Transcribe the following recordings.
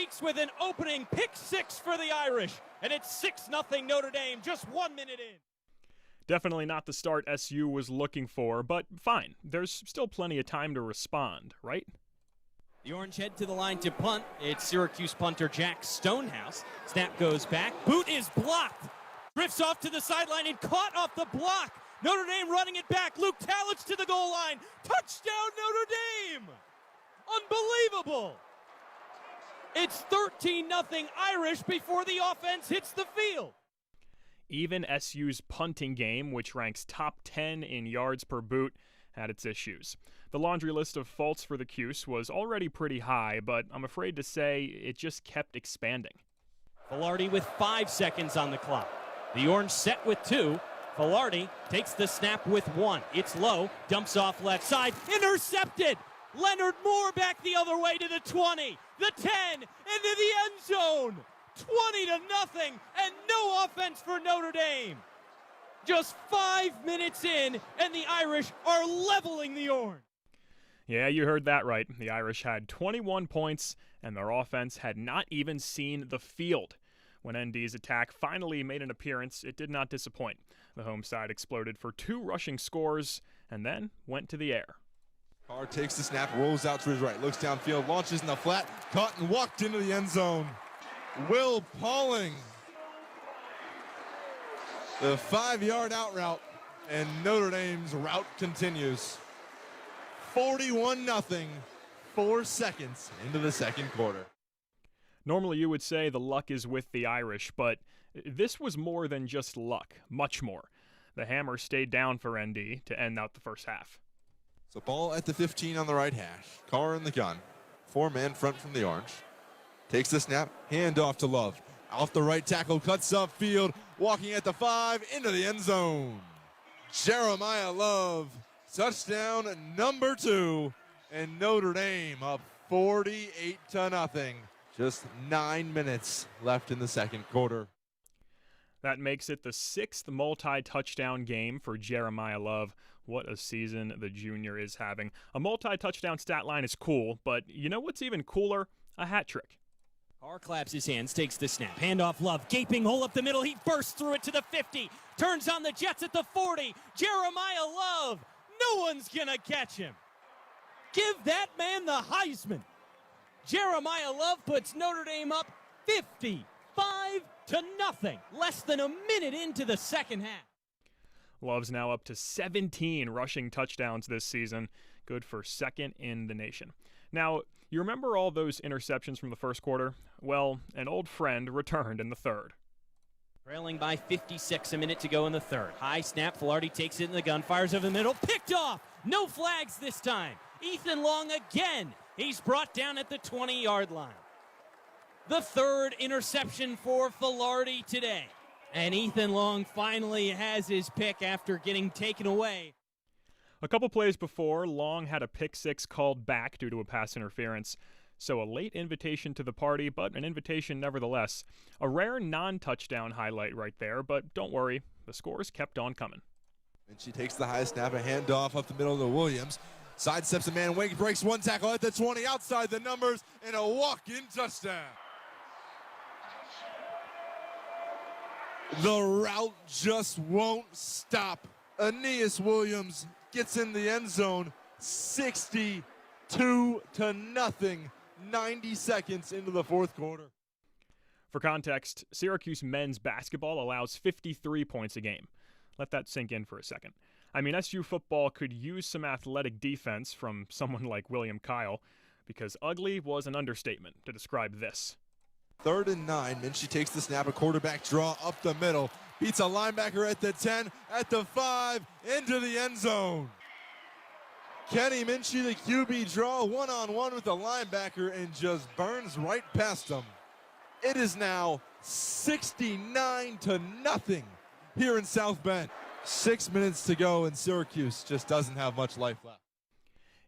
streaks with an opening pick six for the Irish, and it's 6-0 Notre Dame just 1 minute in. Definitely not the start SU was looking for, but fine. There's still plenty of time to respond, right? The Orange head to the line to punt. It's Syracuse punter Jack Stonehouse. Snap goes back. Boot is blocked. Drifts off to the sideline and caught off the block. Notre Dame running it back. Luke Talich to the goal line. Touchdown Notre Dame! Unbelievable! It's 13-0 Irish before the offense hits the field. Even SU's punting game, which ranks top 10 in yards per boot, had its issues. The laundry list of faults for the Cuse was already pretty high, but I'm afraid to say it just kept expanding. Filardi with 5 seconds on the clock. The Orange set with 2. Filardi takes the snap with 1. It's low, dumps off left side, intercepted! Leonard Moore back the other way to the 20, the 10, into the end zone! 20-0, and no offense for Notre Dame. Just 5 minutes in, and the Irish are leveling the Orange. Yeah, you heard that right. The Irish had 21 points, and their offense had not even seen the field. When ND's attack finally made an appearance, it did not disappoint. The home side exploded for 2 rushing scores, and then went to the air. Carr takes the snap, rolls out to his right, looks downfield, launches in the flat, caught and walked into the end zone. Will Pauling, the 5-yard out route, and Notre Dame's route continues. 41-0, 4 seconds into the second quarter. Normally you would say the luck is with the Irish, but this was more than just luck, much more. The hammer stayed down for ND to end out the first half. So ball at the 15 on the right hash. Carr in the gun. 4-man front from the Orange. Takes the snap, hand off to Love. Off the right tackle, cuts upfield, walking at the 5, into the end zone. Jeremiah Love, touchdown number 2, and Notre Dame up 48-0. Just 9 minutes left in the second quarter. That makes it the 6th multi-touchdown game for Jeremiah Love. What a season the junior is having. A multi-touchdown stat line is cool, but you know what's even cooler? A hat trick. Carr claps his hands, takes the snap. Handoff Love, gaping hole up the middle. He bursts through it to the 50. Turns on the Jets at the 40. Jeremiah Love. No one's going to catch him. Give that man the Heisman. Jeremiah Love puts Notre Dame up 55-0. Less than a minute into the second half. Love's now up to 17 rushing touchdowns this season. Good for 2nd in the nation. Now, you remember all those interceptions from the first quarter? Well, an old friend returned in the third. Trailing by 56, a minute to go in the third. High snap, Filardi takes it in the gun, fires over the middle, picked off! No flags this time. Ethan Long again. He's brought down at the 20-yard line. The third interception for Filardi today. And Ethan Long finally has his pick after getting taken away. A couple plays before, Long had a pick 6 called back due to a pass interference. So a late invitation to the party, but an invitation nevertheless. A rare non-touchdown highlight right there, but don't worry, the scores kept on coming. And she takes the high snap, a handoff up the middle to Williams. Sidesteps a man, Wake breaks one tackle at the 20, outside the numbers, and a walk-in touchdown. The route just won't stop. Aeneas Williams gets in the end zone, 62-0, 90 seconds into the fourth quarter. For context, Syracuse men's basketball allows 53 points a game. Let that sink in for a second. I mean, SU football could use some athletic defense from someone like William Kyle, because ugly was an understatement to describe this. 3rd and 9, Minchie takes the snap, a quarterback draw up the middle, beats a linebacker at the 10, at the 5, into the end zone. Kenny Minchie, the QB draw, one-on-one with the linebacker, and just burns right past him. It is now 69-0 here in South Bend. 6 minutes to go, and Syracuse just doesn't have much life left.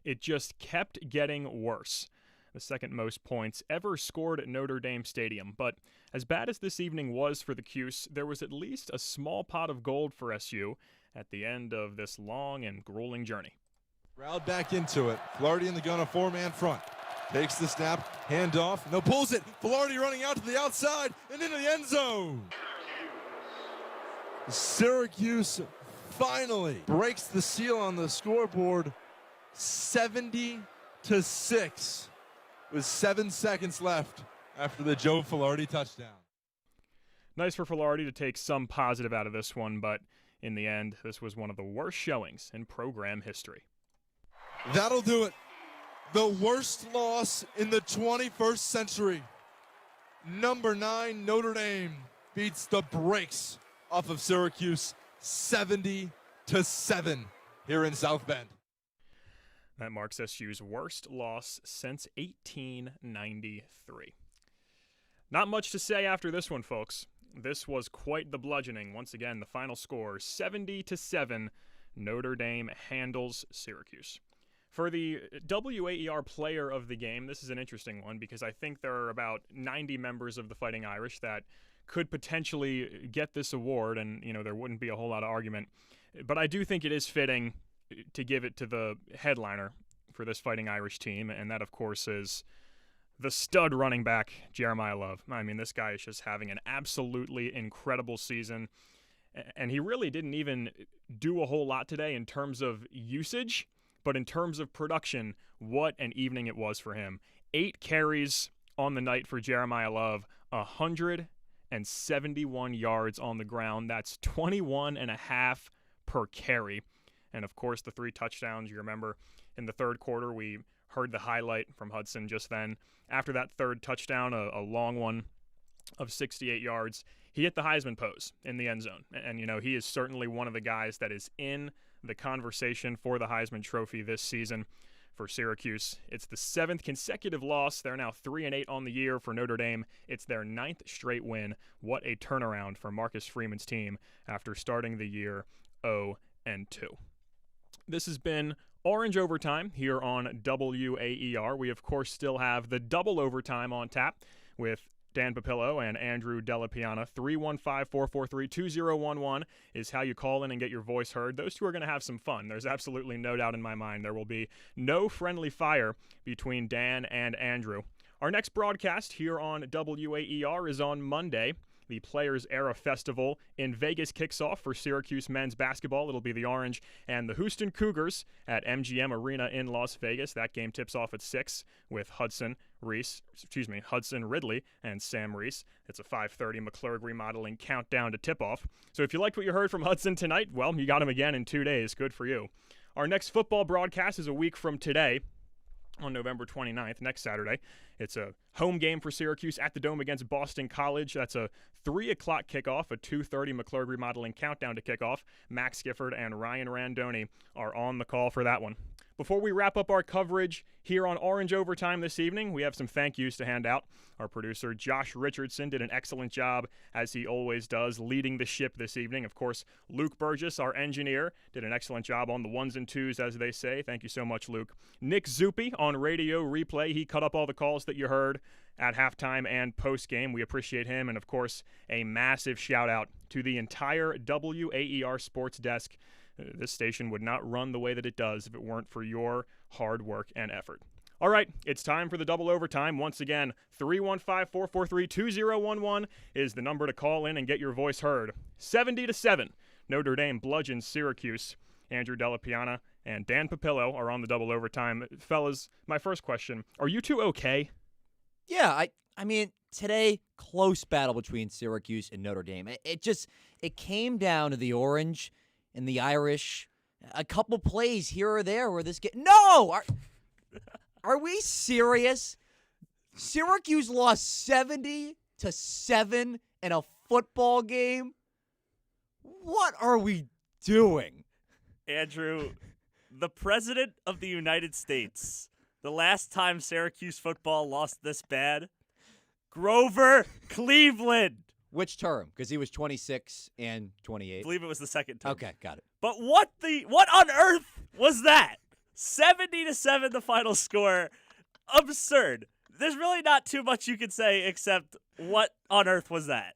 It just kept getting worse. The 2nd most points ever scored at Notre Dame Stadium. But as bad as this evening was for the Cuse, there was at least a small pot of gold for SU at the end of this long and grueling journey. Crowd back into it. Filardi in the gun, a 4-man front. Takes the snap, handoff, no, pulls it. Velarde running out to the outside and into the end zone. Syracuse finally breaks the seal on the scoreboard, 70-6, with 7 seconds left after the Joe Velarde touchdown. Nice for Velarde to take some positive out of this one, but in the end, this was one of the worst showings in program history. That'll do it. The worst loss in the 21st century. Number 9 Notre Dame beats the brakes off of Syracuse 70-7 here in South Bend. That marks SU's worst loss since 1893. Not much to say after this one, folks. This was quite the bludgeoning. Once again, the final score, 70-7. Notre Dame handles Syracuse. For the WAER player of the game, this is an interesting one because I think there are about 90 members of the Fighting Irish that could potentially get this award, and there wouldn't be a whole lot of argument. But I do think it is fitting to give it to the headliner for this Fighting Irish team, and that, of course, is the stud running back, Jeremiah Love. I mean, this guy is just having an absolutely incredible season, and he really didn't even do a whole lot today in terms of usage, but in terms of production, what an evening it was for him. 8 carries on the night for Jeremiah Love, 171 yards on the ground. That's 21.5 per carry. And, of course, the 3 touchdowns. You remember in the third quarter, we heard the highlight from Hudson just then. After that third touchdown, a long one of 68 yards, he hit the Heisman pose in the end zone. And, he is certainly one of the guys that is in the conversation for the Heisman Trophy this season for Syracuse. It's the 7th consecutive loss. They're now 3-8 on the year for Notre Dame. It's their 9th straight win. What a turnaround for Marcus Freeman's team after starting the year 0-2. This has been Orange Overtime here on WAER. We, of course, still have the double overtime on tap with Dan Papillo and Andrew Delapiana. 315-443-2011 is how you call in and get your voice heard. Those two are going to have some fun. There's absolutely no doubt in my mind there will be no friendly fire between Dan and Andrew. Our next broadcast here on WAER is on Monday. The Players Era Festival in Vegas kicks off for Syracuse men's basketball. It'll be the Orange and the Houston Cougars at MGM Arena in Las Vegas. That game tips off at 6 with Hudson Ridley and Sam Reese. It's a 5:30 McClurg remodeling countdown to tip-off. So if you liked what you heard from Hudson tonight, well, you got him again in 2 days. Good for you. Our next football broadcast is a week from today, on November 29th, next Saturday. It's a home game for Syracuse at the Dome against Boston College. That's a 3 o'clock kickoff, a 2:30 McClurg remodeling countdown to kickoff. Max Gifford and Ryan Randoni are on the call for that one. Before we wrap up our coverage here on Orange Overtime this evening, we have some thank yous to hand out. Our producer, Josh Richardson, did an excellent job, as he always does, leading the ship this evening. Of course, Luke Burgess, our engineer, did an excellent job on the ones and twos, as they say. Thank you so much, Luke. Nick Zuppi on radio replay. He cut up all the calls that you heard at halftime and postgame. We appreciate him. And, of course, a massive shout-out to the entire WAER sports desk. This station would not run the way that it does if it weren't for your hard work and effort. All right, it's time for the double overtime. Once again, 315-443-2011 is the number to call in and get your voice heard. 70-7, Notre Dame bludgeons Syracuse. Andrew Delapiana and Dan Papillo are on the double overtime. Fellas, my first question, are you two okay? Yeah, I mean, today, close battle between Syracuse and Notre Dame. It came down to the Orange and the Irish, a couple plays here or there where this get no. Are we serious? Syracuse lost 70-7 in a football game. What are we doing, Andrew? The President of the United States. The last time Syracuse football lost this bad, Grover Cleveland. Which term? Because he was 26 and 28. I believe it was the second term. Okay, got it. But what on earth was that? 70-7 the final score. Absurd. There's really not too much you could say except what on earth was that?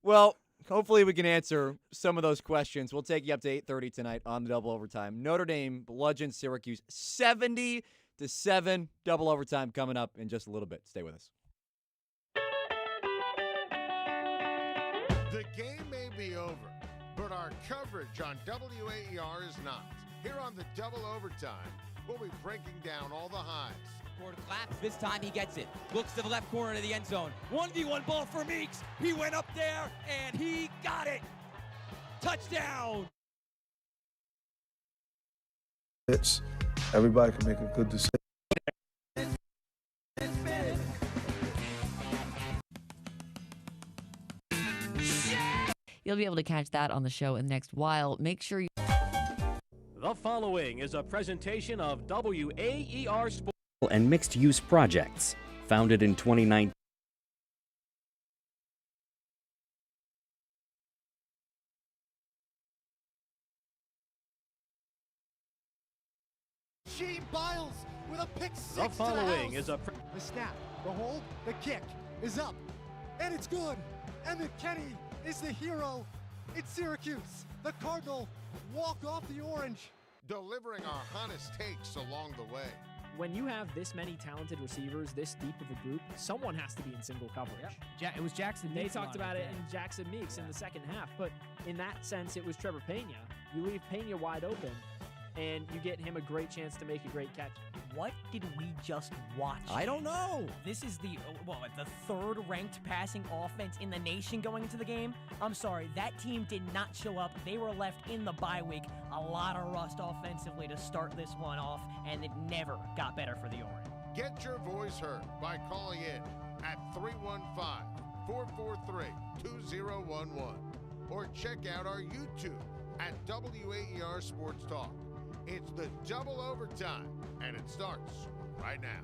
Well, hopefully we can answer some of those questions. We'll take you up to 8:30 tonight on the double overtime. Notre Dame bludgeons Syracuse 70-7 7. Double overtime coming up in just a little bit. Stay with us. The game may be over, but our coverage on WAER is not. Here on the double overtime, we'll be breaking down all the highs. Quarter claps. This time he gets it. Looks to the left corner of the end zone. 1v1 ball for Meeks. He went up there and he got it. Touchdown. Everybody can make a good decision. You'll be able to catch that on the show in the next while. Make sure you. The following is a presentation of WAER Sports and mixed-use projects, founded in 2019. Shane Biles with a pick six. The following is a the snap, the hold, the kick is up, and it's good. And McKinney is the hero. It's Syracuse. The Cardinal walk off the orange, delivering our hottest takes along the way. When you have this many talented receivers, this deep of a group, someone has to be in single coverage. Yeah. It was Jackson They Meeks. talked about it in Jackson Meeks in the second half, but in that sense, it was Trevor Pena. You leave Pena wide open, and you get him a great chance to make a great catch. What did we just watch? I don't know. This is the third-ranked passing offense in the nation going into the game. I'm sorry, that team did not show up. They were left in the bye week. A lot of rust offensively to start this one off, and it never got better for the Orange. Get your voice heard by calling in at 315-443-2011 or check out our YouTube at WAER Sports Talk. It's the double overtime, and it starts right now.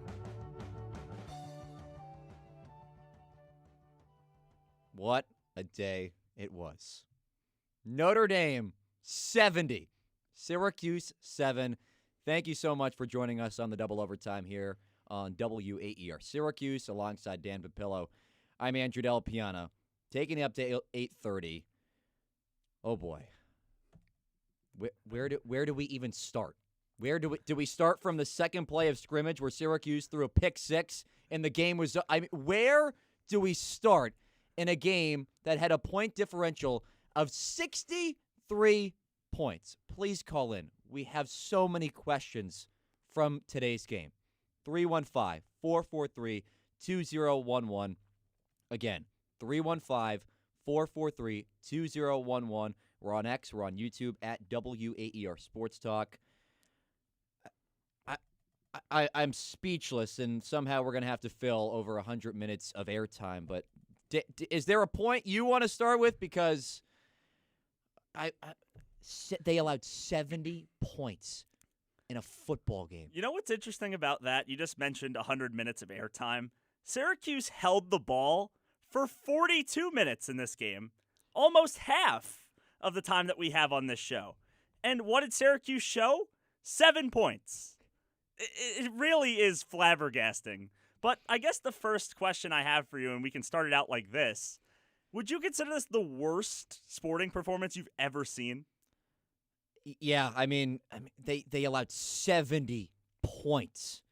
What a day it was. Notre Dame 70, Syracuse 7. Thank you so much for joining us on the double overtime here on WAER Syracuse alongside Dan Papillo. I'm Andrew Del Piana, taking you up to 8:30. Oh boy. Where do we even start? Do we start from the second play of scrimmage where Syracuse threw a pick six and the game was? Where do we start in a game that had a point differential of 63 points? Please call in. We have so many questions from today's game. 315-443-2011. Again, 315-443-2011. We're on X. We're on YouTube at WAER Sports Talk. I'm speechless, and somehow we're going to have to fill over 100 minutes of airtime. But is there a point you want to start with? Because they allowed 70 points in a football game. You know what's interesting about that? You just mentioned 100 minutes of airtime. Syracuse held the ball for 42 minutes in this game, almost half of the time that we have on this show. And what did Syracuse show? 7 points. It really is flabbergasting. But I guess the first question I have for you, and we can start it out like this, would you consider this the worst sporting performance you've ever seen? Yeah, I mean they allowed 70 points.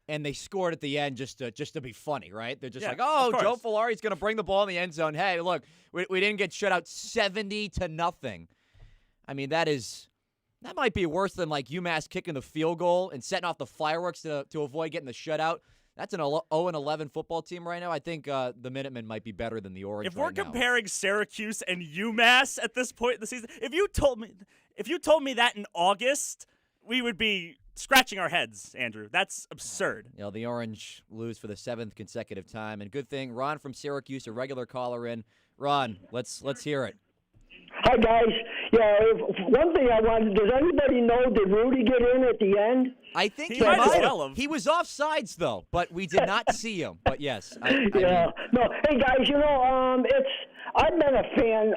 And they scored at the end just to be funny, right? They're just like, oh, Joe Filari's going to bring the ball in the end zone. Hey, look, we didn't get shut out 70-0. I mean, that might be worse than like UMass kicking the field goal and setting off the fireworks to avoid getting the shutout. That's an 0-11 football team right now. I think the Minutemen might be better than the Orange. If we're comparing Syracuse and UMass at this point in the season, if you told me that in August, we would be scratching our heads, Andrew. That's absurd. You know, the Orange lose for the 7th consecutive time, and good thing Ron from Syracuse, a regular caller in. Ron, let's hear it. Hi guys. Yeah, one thing I wanted. Does anybody know? Did Rudy get in at the end? I think he might as well have. He was offsides though, but we did not see him. But yes. No. Hey guys, I've been a fan.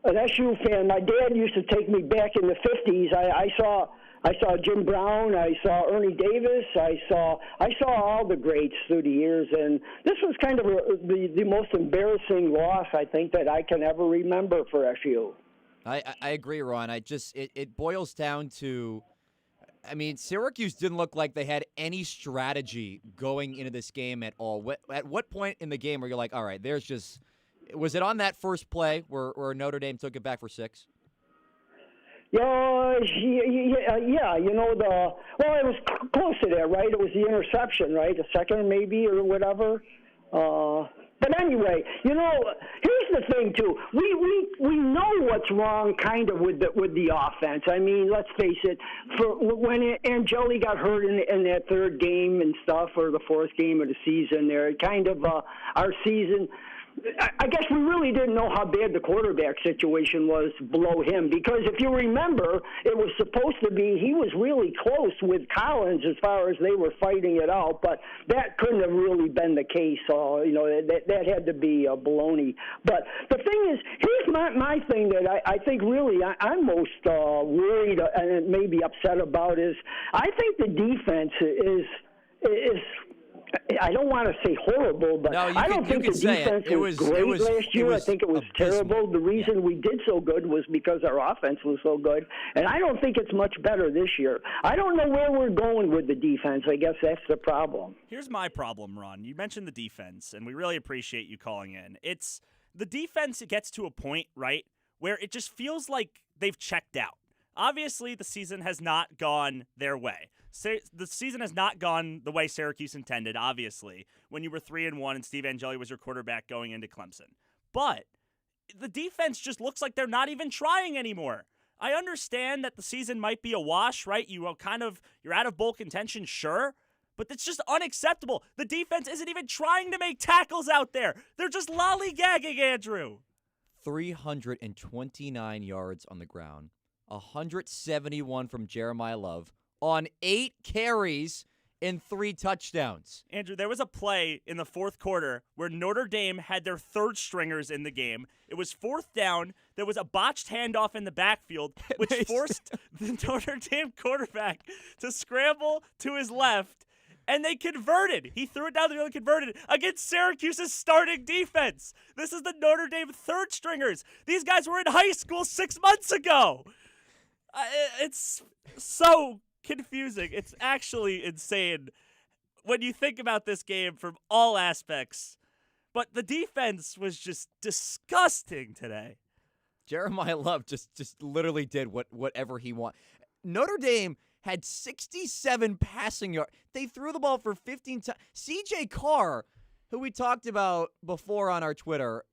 An SU fan. My dad used to take me back in the 50s. I saw Jim Brown. I saw Ernie Davis. I saw all the greats through the years, and this was kind of the most embarrassing loss I think that I can ever remember for SU. I agree, Ron. It boils down to I mean, Syracuse didn't look like they had any strategy going into this game at all. At what point in the game were you like, all right, was it on that first play where Notre Dame took it back for 6? Yeah, you know, it was close to that, right? It was the interception, right? The second maybe or whatever. But anyway, you know, here's the thing too. We know what's wrong kind of with the offense. I mean, let's face it. For when Angeli got hurt in that third game and stuff, or the fourth game of the season, there kind of our season. I guess we really didn't know how bad the quarterback situation was below him, because if you remember, it was supposed to be he was really close with Collins as far as they were fighting it out, but that couldn't have really been the case. You know, that had to be baloney. But the thing is, here's my thing that I think really I'm most worried and maybe upset about is I think the defense is I don't want to say horrible, but I don't think the defense was great last year. I think it was terrible. The reason we did so good was because our offense was so good, and I don't think it's much better this year. I don't know where we're going with the defense. I guess that's the problem. Here's my problem, Ron. You mentioned the defense, and we really appreciate you calling in. It's the defense, it gets to a point, right, where it just feels like they've checked out. Obviously, the season has not gone their way. The season has not gone the way Syracuse intended, obviously, when you were 3-1 and Steve Angeli was your quarterback going into Clemson. But the defense just looks like they're not even trying anymore. I understand that the season might be a wash, right? You're out of bowl contention, sure, but it's just unacceptable. The defense isn't even trying to make tackles out there. They're just lollygagging, Andrew. 329 yards on the ground, 171 from Jeremiah Love, on 8 carries and 3 touchdowns. Andrew, there was a play in the fourth quarter where Notre Dame had their third stringers in the game. It was 4th down. There was a botched handoff in the backfield, which forced the Notre Dame quarterback to scramble to his left, and they converted. He threw it down the field and converted against Syracuse's starting defense. This is the Notre Dame third stringers. These guys were in high school 6 months ago. It's so confusing. It's actually insane when you think about this game from all aspects. But the defense was just disgusting today. Jeremiah Love just literally did whatever he wanted. Notre Dame had 67 passing yards. They threw the ball for 15 times. C.J. Carr, who we talked about before on our Twitter,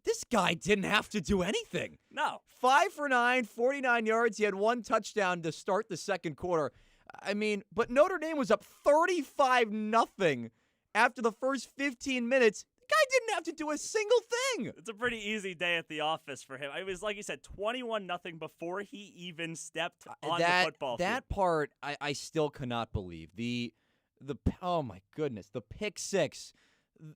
this guy didn't have to do anything. No. 5 for 9, 49 yards. He had 1 touchdown to start the second quarter. I mean, but Notre Dame was up 35-0 after the first 15 minutes. The guy didn't have to do a single thing. It's a pretty easy day at the office for him. It was, like you said, 21-0 before he even stepped on the football field. That part, I still cannot believe. The oh, my goodness. The pick six,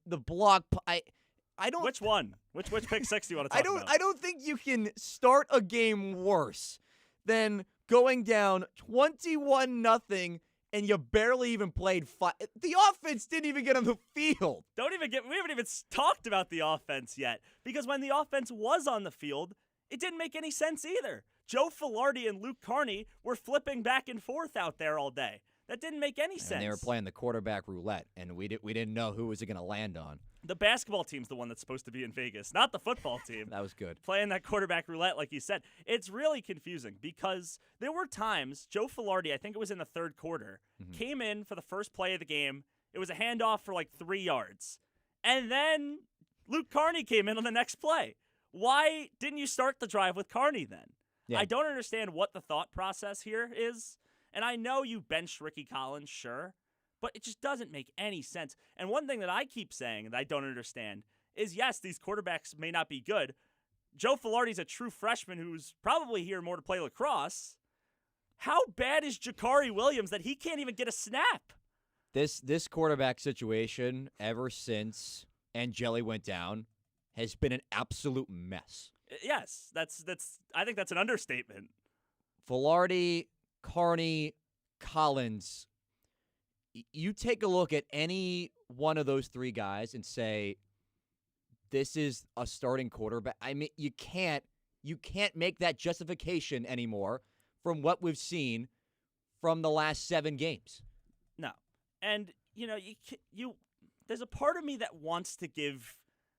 the block. I don't. Which one? Which pick six do you want to talk about? I don't think you can start a game worse than going down 21-0 and you barely even played 5. The offense didn't even get on the field. We haven't even talked about the offense yet, because when the offense was on the field, it didn't make any sense either. Joe Filardi and Luke Carney were flipping back and forth out there all day. That didn't make any sense. And they were playing the quarterback roulette, and we didn't know who was it going to land on. The basketball team's the one that's supposed to be in Vegas, not the football team. That was good. Playing that quarterback roulette, like you said. It's really confusing because there were times Joe Filardi, I think it was in the third quarter, came in for the first play of the game. It was a handoff for like 3 yards. And then Luke Carney came in on the next play. Why didn't you start the drive with Carney then? Yeah. I don't understand what the thought process here is. And I know you benched Ricky Collins, sure, but it just doesn't make any sense. And one thing that I keep saying that I don't understand is, yes, these quarterbacks may not be good. Joe Filardi's a true freshman who's probably here more to play lacrosse. How bad is Jakari Williams that he can't even get a snap? This quarterback situation, ever since Angeli went down, has been an absolute mess. Yes, I think that's an understatement. Filardi, Carney, Collins, you take a look at any one of those 3 guys and say, this is a starting quarterback. I mean, you can't make that justification anymore from what we've seen from the last 7 games. No. And, there's a part of me that wants to give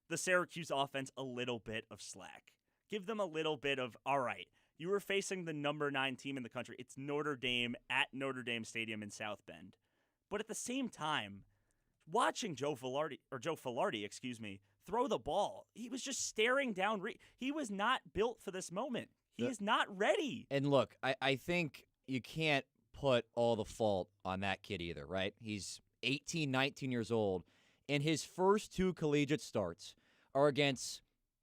the Syracuse offense a little bit of slack. Give them a little bit of, all right, you were facing the number 9 team in the country. It's Notre Dame at Notre Dame Stadium in South Bend. But at the same time, watching Joe Filardi, throw the ball, he was just staring down. He was not built for this moment. He is not ready. And look, I think you can't put all the fault on that kid either, right? He's 18, 19 years old, and his first 2 collegiate starts are against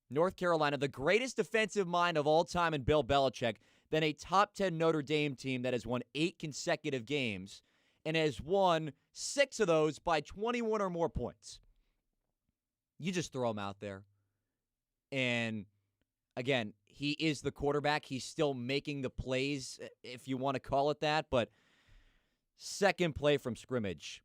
North Carolina, the greatest defensive mind of all time in Bill Belichick, then a top 10 Notre Dame team that has won 8 consecutive games and has won 6 of those by 21 or more points. You just throw him out there. And again, he is the quarterback. He's still making the plays, if you want to call it that. But second play from scrimmage,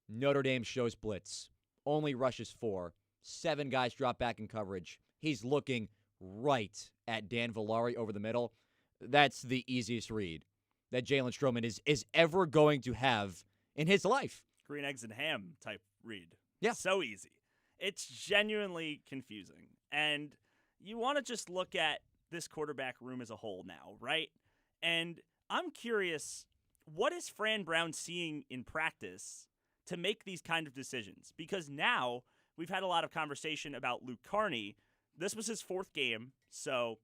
Notre Dame shows blitz. Only rushes 4. 7 guys drop back in coverage. He's looking right at Dan Villari over the middle. That's the easiest read that Jalen Stroman is ever going to have in his life. Green eggs and ham type read. Yeah. So easy. It's genuinely confusing. And you want to just look at this quarterback room as a whole now, right? And I'm curious, what is Fran Brown seeing in practice to make these kind of decisions? Because now we've had a lot of conversation about Luke Carney. This was his 4th game, so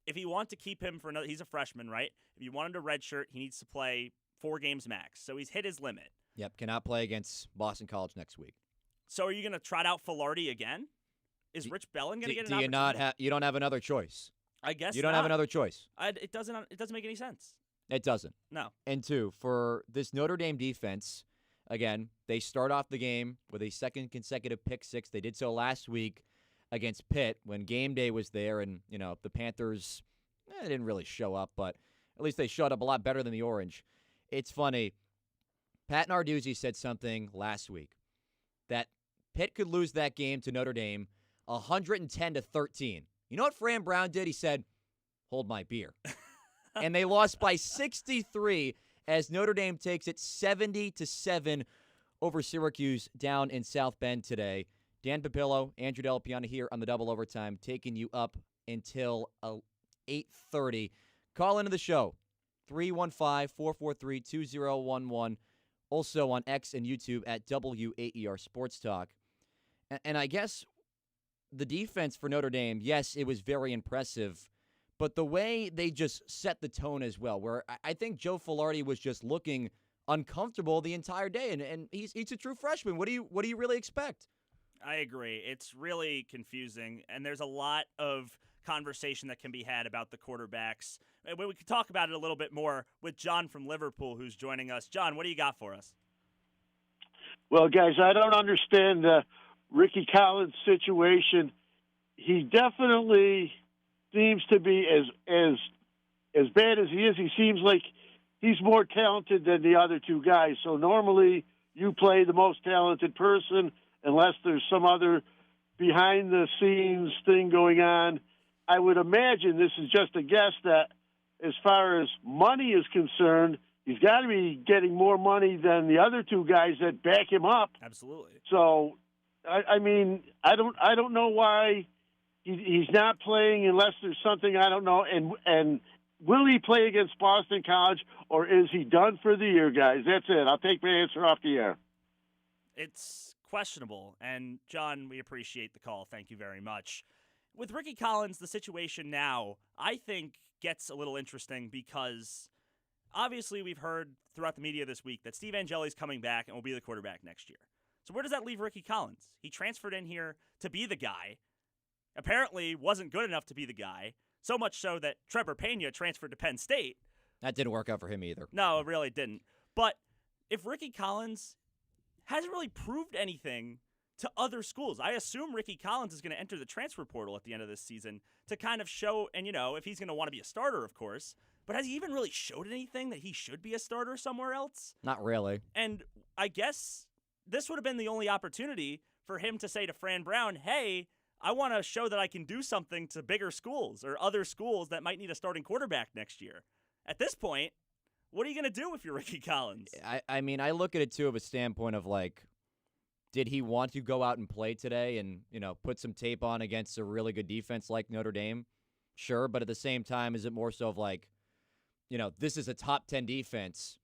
if you want to keep him for another, he's a freshman, right? If you want him to redshirt, he needs to play 4 games max. So he's hit his limit. Yep, cannot play against Boston College next week. So are you going to trot out Filardi again? Is Rich Bellin going to get an opportunity? You don't have another choice. I guess you don't have another choice. It doesn't make any sense. It doesn't. No. And 2, for this Notre Dame defense, again, they start off the game with a 2nd consecutive pick 6. They did so last week against Pitt when game day was there, and the Panthers didn't really show up, but at least they showed up a lot better than the Orange. It's funny. Pat Narduzzi said something last week that Pitt could lose that game to Notre Dame 110-13. You know what Fran Brown did? He said, "Hold my beer." And they lost by 63 as Notre Dame takes it 70-7 over Syracuse down in South Bend today. Dan Papillo, Andrew Del Piano here on the Double Overtime, taking you up until 8:30. Call into the show, 315-443-2011. Also on X and YouTube at WAER Sports Talk. And I guess the defense for Notre Dame, yes, it was very impressive, but the way they just set the tone as well, where I think Joe Filardi was just looking uncomfortable the entire day, and he's a true freshman. What do you really expect? I agree. It's really confusing, and there's a lot of conversation that can be had about the quarterbacks. We could talk about it a little bit more with John from Liverpool, who's joining us. John, what do you got for us? Well, guys, I don't understand Ricky Collins' situation. He definitely seems to be as bad as he is. He seems like he's more talented than the other 2 guys. So normally you play the most talented person unless there's some other behind-the-scenes thing going on. I would imagine, this is just a guess, that as far as money is concerned, he's got to be getting more money than the other 2 guys that back him up. Absolutely. So, I mean, I don't know why he's not playing unless there's something I don't know. And will he play against Boston College, or is he done for the year, guys? That's it. I'll take my answer off the air. It's questionable. And, John, we appreciate the call. Thank you very much. With Ricky Collins, the situation now, I think, gets a little interesting because obviously we've heard throughout the media this week that Steve Angeli's coming back and will be the quarterback next year. So where does that leave Ricky Collins? He transferred in here to be the guy. Apparently wasn't good enough to be the guy, so much so that Trevor Pena transferred to Penn State. That didn't work out for him either. No, it really didn't. But if Ricky Collins hasn't really proved anything to other schools. I assume Ricky Collins is going to enter the transfer portal at the end of this season to kind of show, and if he's going to want to be a starter, of course, but has he even really showed anything that he should be a starter somewhere else? Not really. And I guess this would have been the only opportunity for him to say to Fran Brown, hey, I want to show that I can do something to bigger schools or other schools that might need a starting quarterback next year. At this point, what are you going to do if you're Ricky Collins? I mean, I look at it, too, of a standpoint of, like, did he want to go out and play today and, put some tape on against a really good defense like Notre Dame? Sure, but at the same time, is it more so of like, this is a top 10 defense.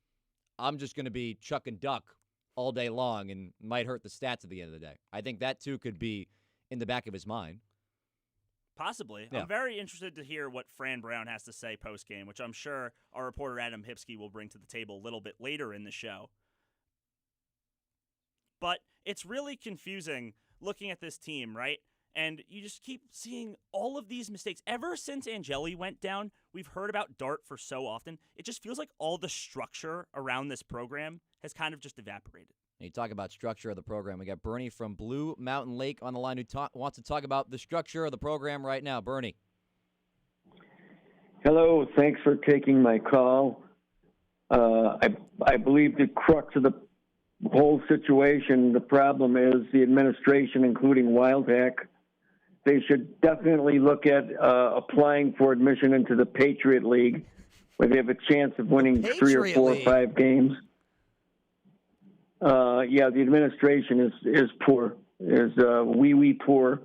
I'm just going to be chuck and duck all day long and might hurt the stats at the end of the day. I think that, too, could be in the back of his mind. Possibly. Yeah. I'm very interested to hear what Fran Brown has to say post-game, which I'm sure our reporter Adam Hipsky will bring to the table a little bit later in the show. But it's really confusing looking at this team, right? And you just keep seeing all of these mistakes. Ever since Angeli went down, we've heard about Dart for so often. It just feels like all the structure around this program has kind of just evaporated. You talk about structure of the program. We got Bernie from Blue Mountain Lake on the line who wants to talk about the structure of the program right now. Bernie. Hello. Thanks for taking my call. I believe the crux of the whole situation, the problem is the administration, including Wildhack. They should definitely look at applying for admission into the Patriot League, where they have a chance of winning 3 or 4 or 5 games. Yeah, the administration is poor, is wee poor.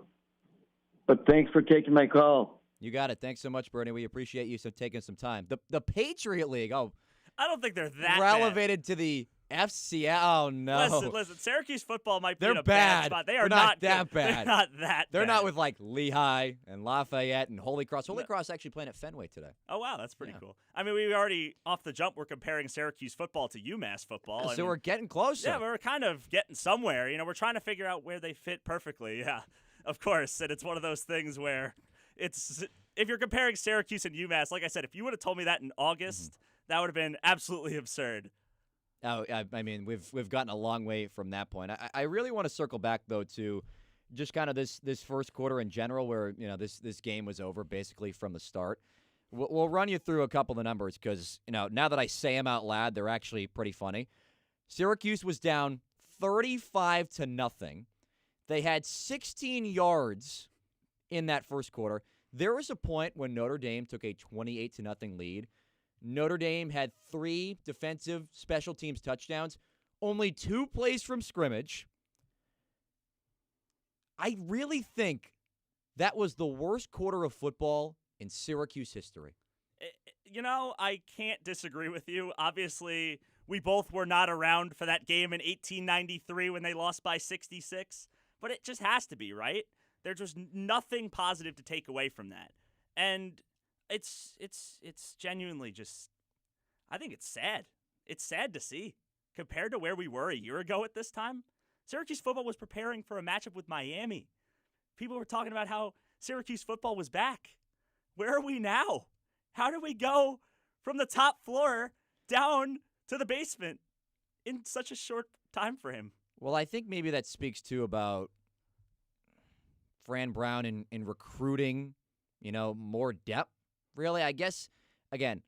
But thanks for taking my call. You got it. Thanks so much, Bernie. We appreciate you taking some time. The Patriot League. Oh, I don't think they're that relegated to the FCS. Oh no! Listen. Syracuse football might be They're in a bad spot. They are not that good. bad. They're not that. They're bad. not with like Lehigh and Lafayette and Holy Cross. Holy Cross actually playing at Fenway today. Oh wow, that's pretty cool. I mean, we already off the jump. We're comparing Syracuse football to UMass football. So we're getting closer. Yeah, we're kind of getting somewhere. We're trying to figure out where they fit perfectly. Yeah, of course. And it's one of those things where it's if you're comparing Syracuse and UMass, like I said, if you would have told me that in August, that would have been absolutely absurd. Oh, I mean, we've gotten a long way from that point. I really want to circle back though to just kind of this first quarter in general, where this game was over basically from the start. We'll run you through a couple of the numbers because now that I say them out loud, they're actually pretty funny. Syracuse was down 35-0. They had 16 yards in that first quarter. There was a point when Notre Dame took a 28-0 lead. Notre Dame had 3 defensive special teams touchdowns, only 2 plays from scrimmage. I really think that was the worst quarter of football in Syracuse history. I can't disagree with you. Obviously, we both were not around for that game in 1893 when they lost by 66, but it just has to be, right? There's just nothing positive to take away from that. And it's genuinely just, I think it's sad. It's sad to see. Compared to where we were a year ago at this time, Syracuse football was preparing for a matchup with Miami. People were talking about how Syracuse football was back. Where are we now? How do we go from the top floor down to the basement in such a short time frame? Well, I think maybe that speaks too about Fran Brown in recruiting, more depth. Really, I guess, again,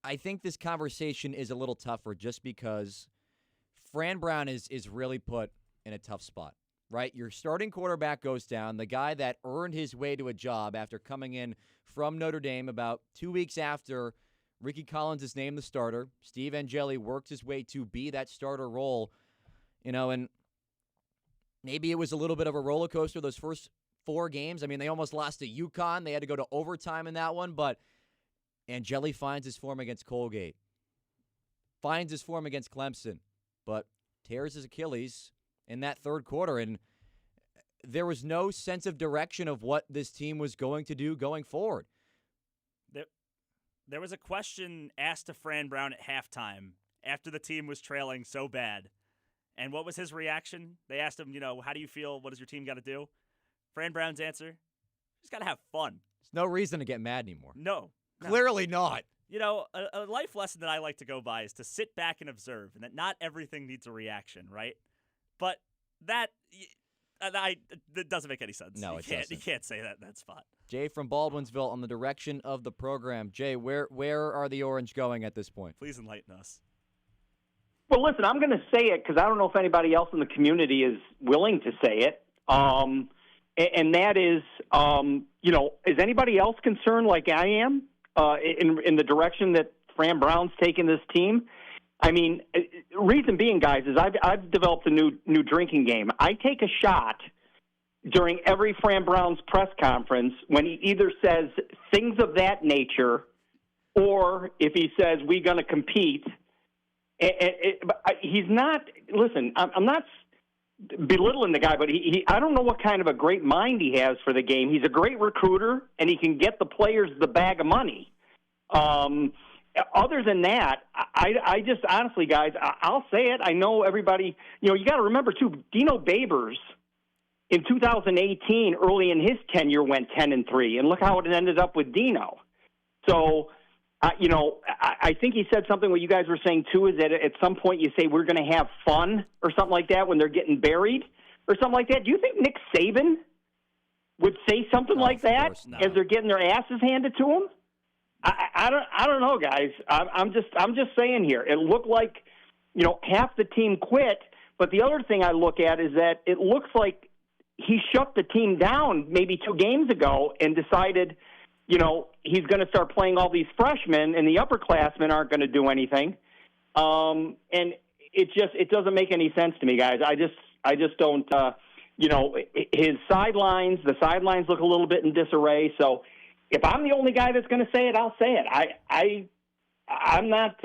I think this conversation is a little tougher just because Fran Brown is really put in a tough spot, right? Your starting quarterback goes down, the guy that earned his way to a job after coming in from Notre Dame about 2 weeks after Ricky Collins is named the starter. Steve Angeli worked his way to be that starter role, and maybe it was a little bit of a roller coaster those first 4 games. I mean, they almost lost to UConn. They had to go to overtime in that one, but Angeli finds his form against Colgate, finds his form against Clemson, but tears his Achilles in that third quarter, and there was no sense of direction of what this team was going to do going forward. There was a question asked to Fran Brown at halftime after the team was trailing so bad. And what was his reaction? They asked him, how do you feel? What does your team got to do? Fran Brown's answer, just got to have fun. There's no reason to get mad anymore. No. Clearly not. A life lesson that I like to go by is to sit back and observe, and that not everything needs a reaction, right? But that doesn't make any sense. No, it doesn't. You can't say that in that spot. Jay from Baldwinsville on the direction of the program. Jay, where are the Orange going at this point? Please enlighten us. Well, listen, I'm going to say it because I don't know if anybody else in the community is willing to say it. And that is, is anybody else concerned like I am in the direction that Fran Brown's taken this team. I mean, reason being, guys, is I've developed a new drinking game. I take a shot during every Fran Brown's press conference when he either says things of that nature or if he says we're going to compete. He's not. Listen, I'm not belittling the guy, but I don't know what kind of a great mind he has for the game. He's a great recruiter, and he can get the players the bag of money. Other than that, I just honestly, guys, I'll say it. I know everybody. You got to remember too. Dino Babers in 2018, early in his tenure, went 10-3, and look how it ended up with Dino. So. I think he said something what you guys were saying, too, is that at some point you say we're going to have fun or something like that when they're getting buried or something like that. Do you think Nick Saban would say something like that as they're getting their asses handed to them? I don't know, guys. I'm just saying here. It looked like, half the team quit, but the other thing I look at is that it looks like he shut the team down maybe 2 games ago and decided – he's going to start playing all these freshmen, and the upperclassmen aren't going to do anything. And it doesn't make any sense to me, guys. I just don't. The sidelines look a little bit in disarray. So if I'm the only guy that's going to say it, I'll say it. I'm not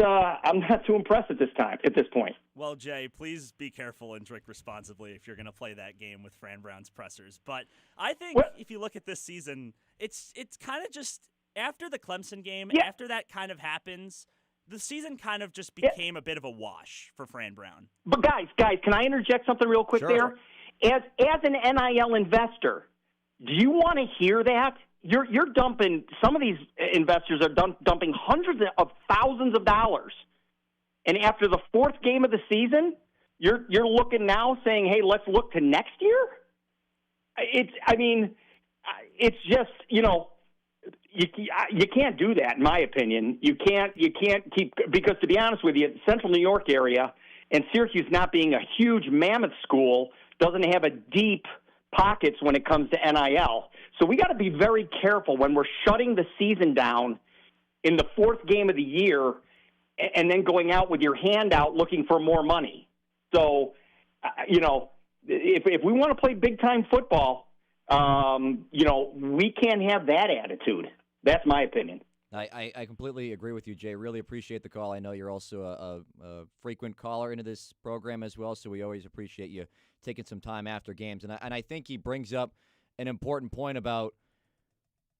too impressed at this point. Well, Jay, please be careful and drink responsibly if you're going to play that game with Fran Brown's pressers. But I think if you look at this season, it's kind of just after the Clemson game, after that kind of happens, the season kind of just became a bit of a wash for Fran Brown. But guys, can I interject something real quick there? As an NIL investor, do you want to hear that? You're dumping, some of these investors are dumping hundreds of thousands of dollars. And after the 4th game of the season, you're looking now saying, hey, let's look to next year? It's just, you can't do that, in my opinion. You can't keep, because to be honest with you, Central New York area and Syracuse not being a huge mammoth school doesn't have a deep pockets when it comes to NIL. So we got to be very careful when we're shutting the season down in the 4th game of the year and then going out with your hand out looking for more money. So, if we want to play big-time football, we can't have that attitude. That's my opinion. I completely agree with you, Jay. Really appreciate the call. I know you're also a frequent caller into this program as well, so we always appreciate you taking some time after games. And I think he brings up an important point about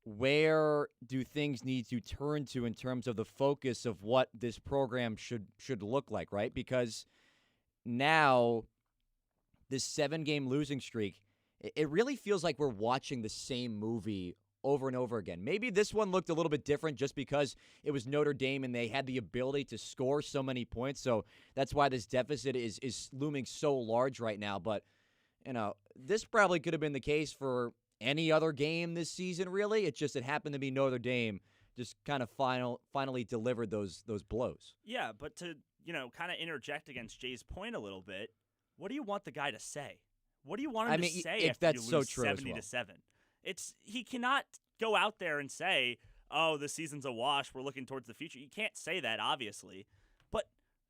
where do things need to turn to in terms of the focus of what this program should look like, right? Because now this 7-game losing streak, it really feels like we're watching the same movie over and over again. Maybe this one looked a little bit different just because it was Notre Dame and they had the ability to score so many points. So that's why this deficit is looming so large right now. But, this probably could have been the case for any other game this season, really. It happened to be Notre Dame just kind of finally delivered those blows. Yeah, but to, kind of interject against Jay's point a little bit, what do you want the guy to say? What do you want him to say after you lose 70-7? He cannot go out there and say, "Oh, the season's a wash. We're looking towards the future." You can't say that, obviously, but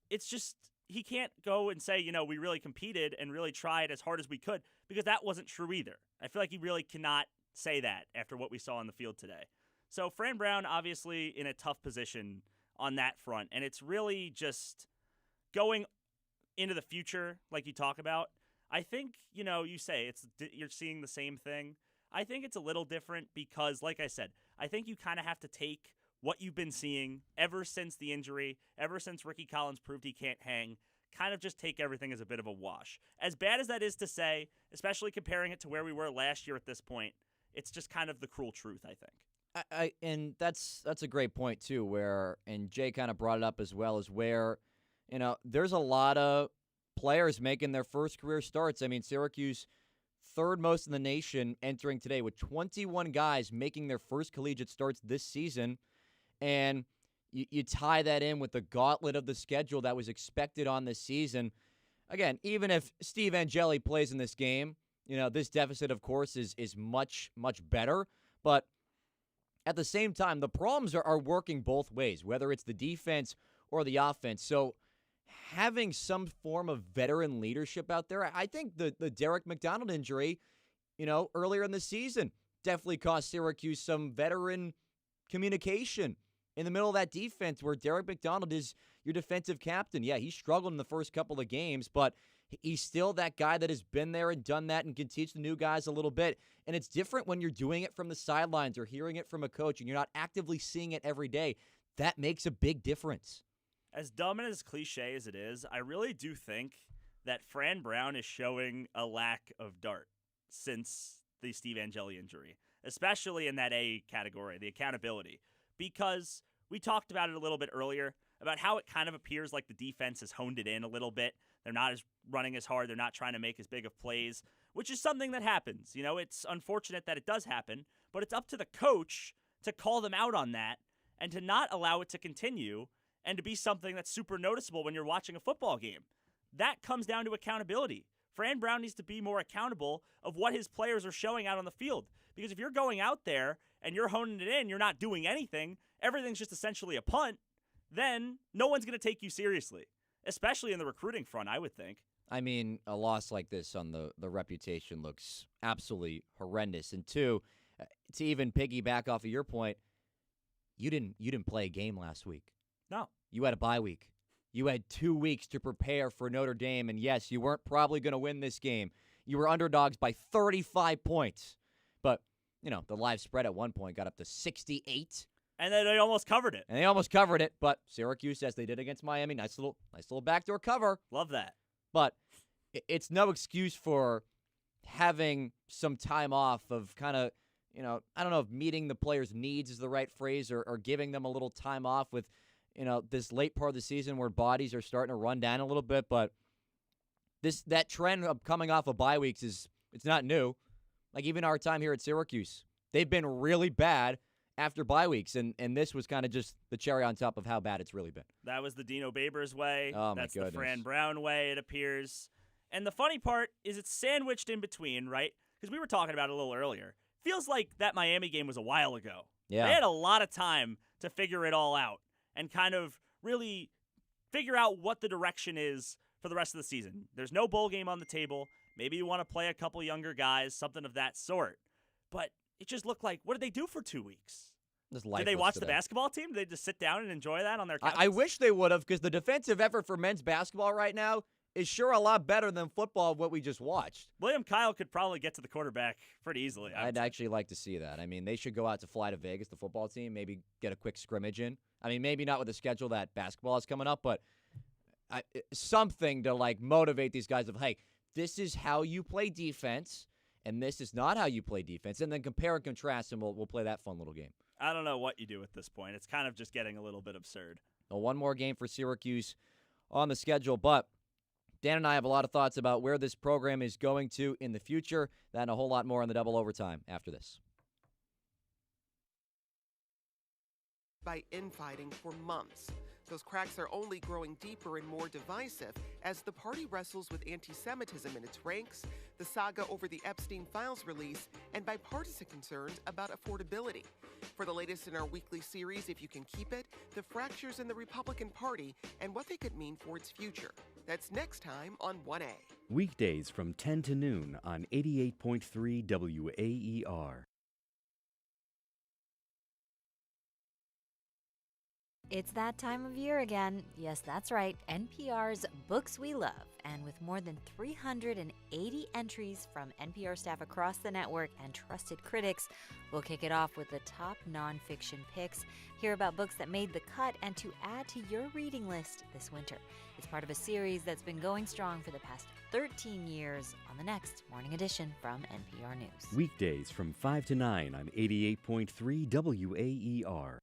it's just he can't go and say, we really competed and really tried as hard as we could, because that wasn't true either. I feel like he really cannot say that after what we saw on the field today. So Fran Brown, obviously, in a tough position on that front, and it's really just going into the future, like you talk about. I think, you say you're seeing the same thing. I think it's a little different because, like I said, I think you kind of have to take what you've been seeing ever since the injury, ever since Ricky Collins proved he can't hang, kind of just take everything as a bit of a wash. As bad as that is to say, especially comparing it to where we were last year at this point, it's just kind of the cruel truth, I think. And that's a great point, too, and Jay kind of brought it up as well, is where, there's a lot of players making their first career starts. I mean, Syracuse, 3rd most in the nation entering today with 21 guys making their first collegiate starts this season. And you tie that in with the gauntlet of the schedule that was expected on this season. Again, even if Steve Angeli plays in this game, this deficit, of course, is much, much better. But at the same time, the problems are working both ways, whether it's the defense or the offense. So having some form of veteran leadership out there, I think the Derek McDonald injury, earlier in the season definitely cost Syracuse some veteran communication in the middle of that defense where Derek McDonald is your defensive captain. Yeah, he struggled in the first couple of games, but he's still that guy that has been there and done that and can teach the new guys a little bit. And it's different when you're doing it from the sidelines or hearing it from a coach and you're not actively seeing it every day. That makes a big difference. As dumb and as cliche as it is, I really do think that Fran Brown is showing a lack of dart since the Steve Angeli injury, especially in that A category, the accountability, because we talked about it a little bit earlier about how it kind of appears like the defense has honed it in a little bit. They're not running as hard. They're not trying to make as big of plays, which is something that happens. It's unfortunate that it does happen, but it's up to the coach to call them out on that and to not allow it to continue and to be something that's super noticeable when you're watching a football game. That comes down to accountability. Fran Brown needs to be more accountable of what his players are showing out on the field. Because if you're going out there and you're honing it in, you're not doing anything, everything's just essentially a punt, then no one's going to take you seriously, especially in the recruiting front, I would think. I mean, a loss like this on the reputation looks absolutely horrendous. And two, to even piggyback off of your point, you didn't play a game last week. No. You had a bye week. You had 2 weeks to prepare for Notre Dame, and yes, you weren't probably going to win this game. You were underdogs by 35 points. But, the live spread at one point got up to 68. And then they almost covered it. But Syracuse, as they did against Miami, nice little backdoor cover. Love that. But it's no excuse for having some time off of kind of, I don't know if meeting the players' needs is the right phrase or giving them a little time off with, this late part of the season where bodies are starting to run down a little bit. But that trend of coming off of bye weeks it's not new. Like even our time here at Syracuse, they've been really bad after bye weeks, and this was kind of just the cherry on top of how bad it's really been. That was the Dino Babers way. Oh, my That's goodness. the Fran Brown way, it appears. And the funny part is it's sandwiched in between, right? Because we were talking about it a little earlier. Feels like that Miami game was a while ago. Yeah. They had a lot of time to figure it all out and kind of really figure out what the direction is for the rest of the season. There's no bowl game on the table. Maybe you want to play a couple younger guys, something of that sort. But it just looked like, what did they do for 2 weeks? Did they watch the basketball team? Did they just sit down and enjoy that on their couches? I wish they would have, because the defensive effort for men's basketball right now is sure a lot better than football, what we just watched. William Kyle could probably get to the quarterback pretty easily. I'd actually like to see that. I mean, they should go out to fly to Vegas, the football team, maybe get a quick scrimmage in. I mean, maybe not with the schedule that basketball is coming up, but something to, motivate these guys of, hey, this is how you play defense, and this is not how you play defense, and then compare and contrast, and we'll play that fun little game. I don't know what you do at this point. It's kind of just getting a little bit absurd. Well, one more game for Syracuse on the schedule, but Dan and I have a lot of thoughts about where this program is going to in the future. That and a whole lot more on the double overtime after this. By infighting for months. Those cracks are only growing deeper and more divisive as the party wrestles with anti-Semitism in its ranks, the saga over the Epstein Files release, and bipartisan concerns about affordability. For the latest in our weekly series, If You Can Keep It, the fractures in the Republican Party and what they could mean for its future. That's next time on 1A. Weekdays from 10 to noon on 88.3 WAER. It's that time of year again. Yes, that's right. NPR's Books We Love. And with more than 380 entries from NPR staff across the network and trusted critics, we'll kick it off with the top nonfiction picks, hear about books that made the cut, and to add to your reading list this winter. It's part of a series that's been going strong for the past 13 years on the next Morning Edition from NPR News. Weekdays from 5 to 9 on 88.3 WAER.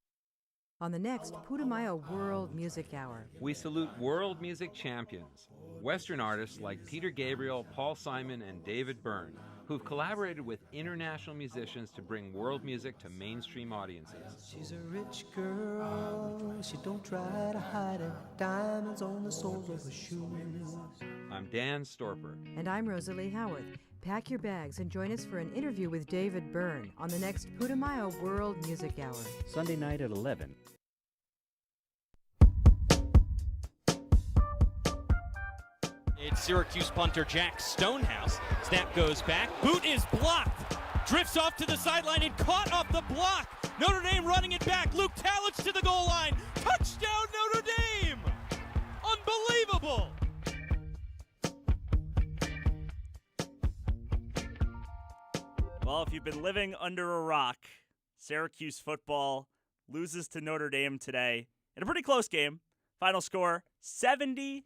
On the next Putumayo World Music Hour. We salute world music champions, Western artists like Peter Gabriel, Paul Simon, and David Byrne, who've collaborated with international musicians to bring world music to mainstream audiences. She's a rich girl, she don't try to hide it, diamonds on the soles of her shoes. I'm Dan Storper. And I'm Rosalie Howarth. pack your bags and join us for an interview with David Byrne on the next Putumayo World Music Hour. Sunday night at 11. It's Syracuse punter Jack Stonehouse. Snap goes back. Boot is blocked. Drifts off to the sideline and caught off the block. Notre Dame running it back. Luke Talents to the goal line. Touchdown Notre Dame! Unbelievable! Well, if you've been living under a rock, Syracuse football loses to Notre Dame today in a pretty close game. Final score 70-7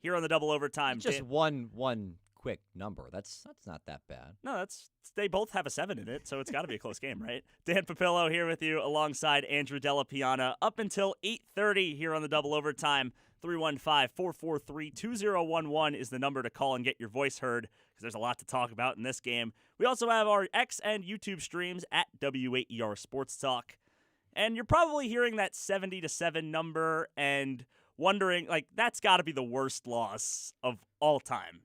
here on the double overtime. Just one quick number. That's not that bad. No, they both have a 7 in it, so it's got to be a close game, right? Dan Papillo here with you alongside Andrew Della Piana up until 8:30 here on the double overtime. 315-443-2011 is the number to call and get your voice heard because there's a lot to talk about in this game. We also have our X and YouTube streams at WAER Sports Talk. And you're probably hearing that 70-7 number and wondering, like, that's got to be the worst loss of all time.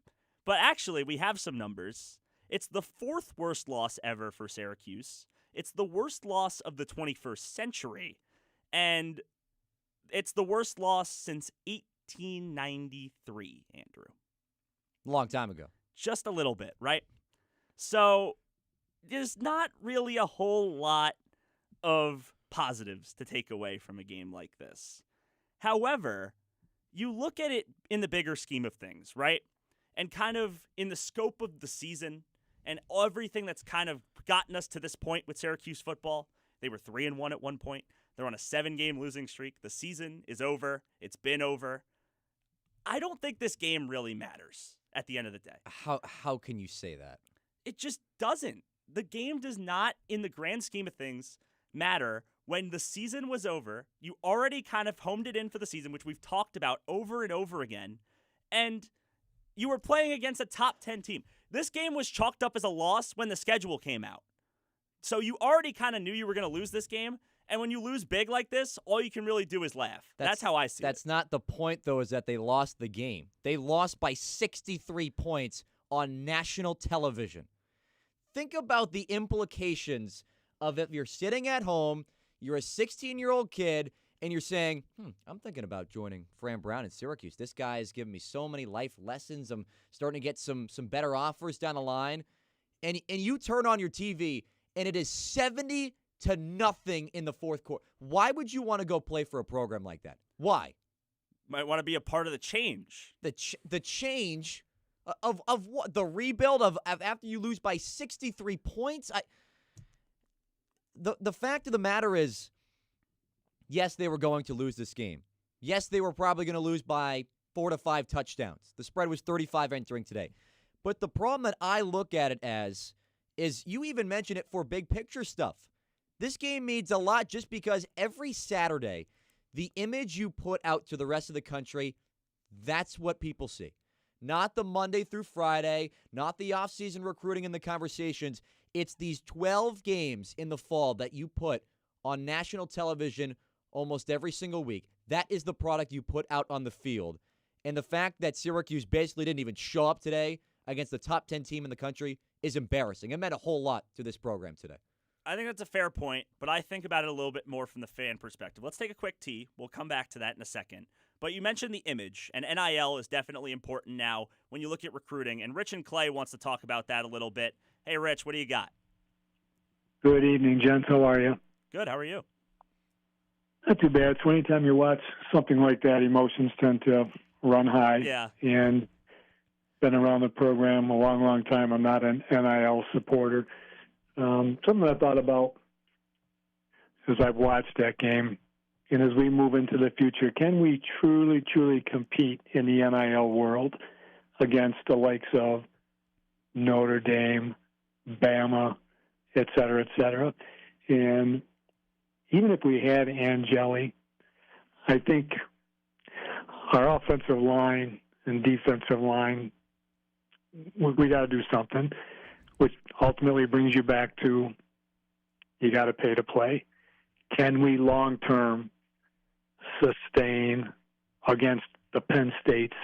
But actually, we have some numbers. It's the 4th worst loss ever for Syracuse. It's the worst loss of the 21st century. And it's the worst loss since 1893, Andrew. A long time ago. Just a little bit, right? So there's not really a whole lot of positives to take away from a game like this. However, you look at it in the bigger scheme of things, right? And kind of in the scope of the season and everything that's kind of gotten us to this point with Syracuse football. They were 3-1 at one point. They're on a 7-game losing streak. The season is over. It's been over. I don't think this game really matters at the end of the day. How can you say that? It just doesn't. The game does not, in the grand scheme of things, matter. When the season was over, you already kind of homed it in for the season, which we've talked about over and over again, and you were playing against a top 10 team. This game was chalked up as a loss when the schedule came out. So you already kind of knew you were going to lose this game, and when you lose big like this, all you can really do is laugh. That's how I see it. That's not the point, though, is that they lost the game. They lost by 63 points on national television. Think about the implications of if you're sitting at home, you're a 16-year-old kid, and you're saying, I'm thinking about joining Fran Brown in Syracuse. This guy has given me so many life lessons. I'm starting to get some better offers down the line. And you turn on your TV, and it is 70-0 in the fourth quarter. Why would you want to go play for a program like that? Why? Might want to be a part of the change. The change of what? The rebuild of after you lose by 63 points? The fact of the matter is, yes, they were going to lose this game. Yes, they were probably going to lose by 4 to 5 touchdowns. The spread was 35 entering today. But the problem that I look at it as is you even mention it for big picture stuff. This game means a lot just because every Saturday, the image you put out to the rest of the country, that's what people see. Not the Monday through Friday, not the offseason recruiting and the conversations. It's these 12 games in the fall that you put on national television almost every single week. That is the product you put out on the field. And the fact that Syracuse basically didn't even show up today against the top 10 team in the country is embarrassing. It meant a whole lot to this program today. I think that's a fair point, but I think about it a little bit more from the fan perspective. Let's take a quick tea. We'll come back to that in a second. But you mentioned the image, and NIL is definitely important now when you look at recruiting. And Rich and Clay wants to talk about that a little bit. Hey, Rich, what do you got? Good evening, gents. How are you? Good. How are you? Not too bad. So anytime you watch something like that, emotions tend to run high. Yeah. And been around the program a long, long time. I'm not an NIL supporter. Something I thought about as I've watched that game, and as we move into the future, can we truly, truly compete in the NIL world against the likes of Notre Dame, Bama, et cetera, and even if we had Angeli, I think our offensive line and defensive line, we got to do something, which ultimately brings you back to you got to pay to play. Can we long-term sustain against the Penn States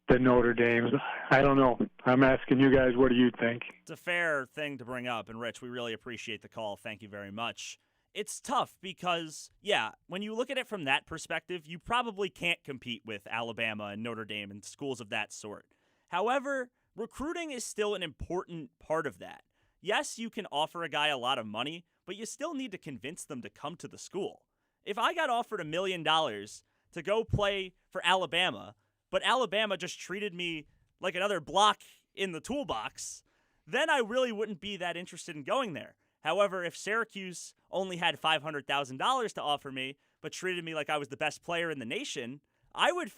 the Notre Dames. I don't know. I'm asking you guys, what do you think? It's a fair thing to bring up, and Rich, we really appreciate the call. Thank you very much. It's tough because, yeah, when you look at it from that perspective, you probably can't compete with Alabama and Notre Dame and schools of that sort. However, recruiting is still an important part of that. Yes, you can offer a guy a lot of money, but you still need to convince them to come to the school. If I got offered $1 million to go play for Alabama, but Alabama just treated me like another block in the toolbox, then I really wouldn't be that interested in going there. However, if Syracuse only had $500,000 to offer me, but treated me like I was the best player in the nation, I would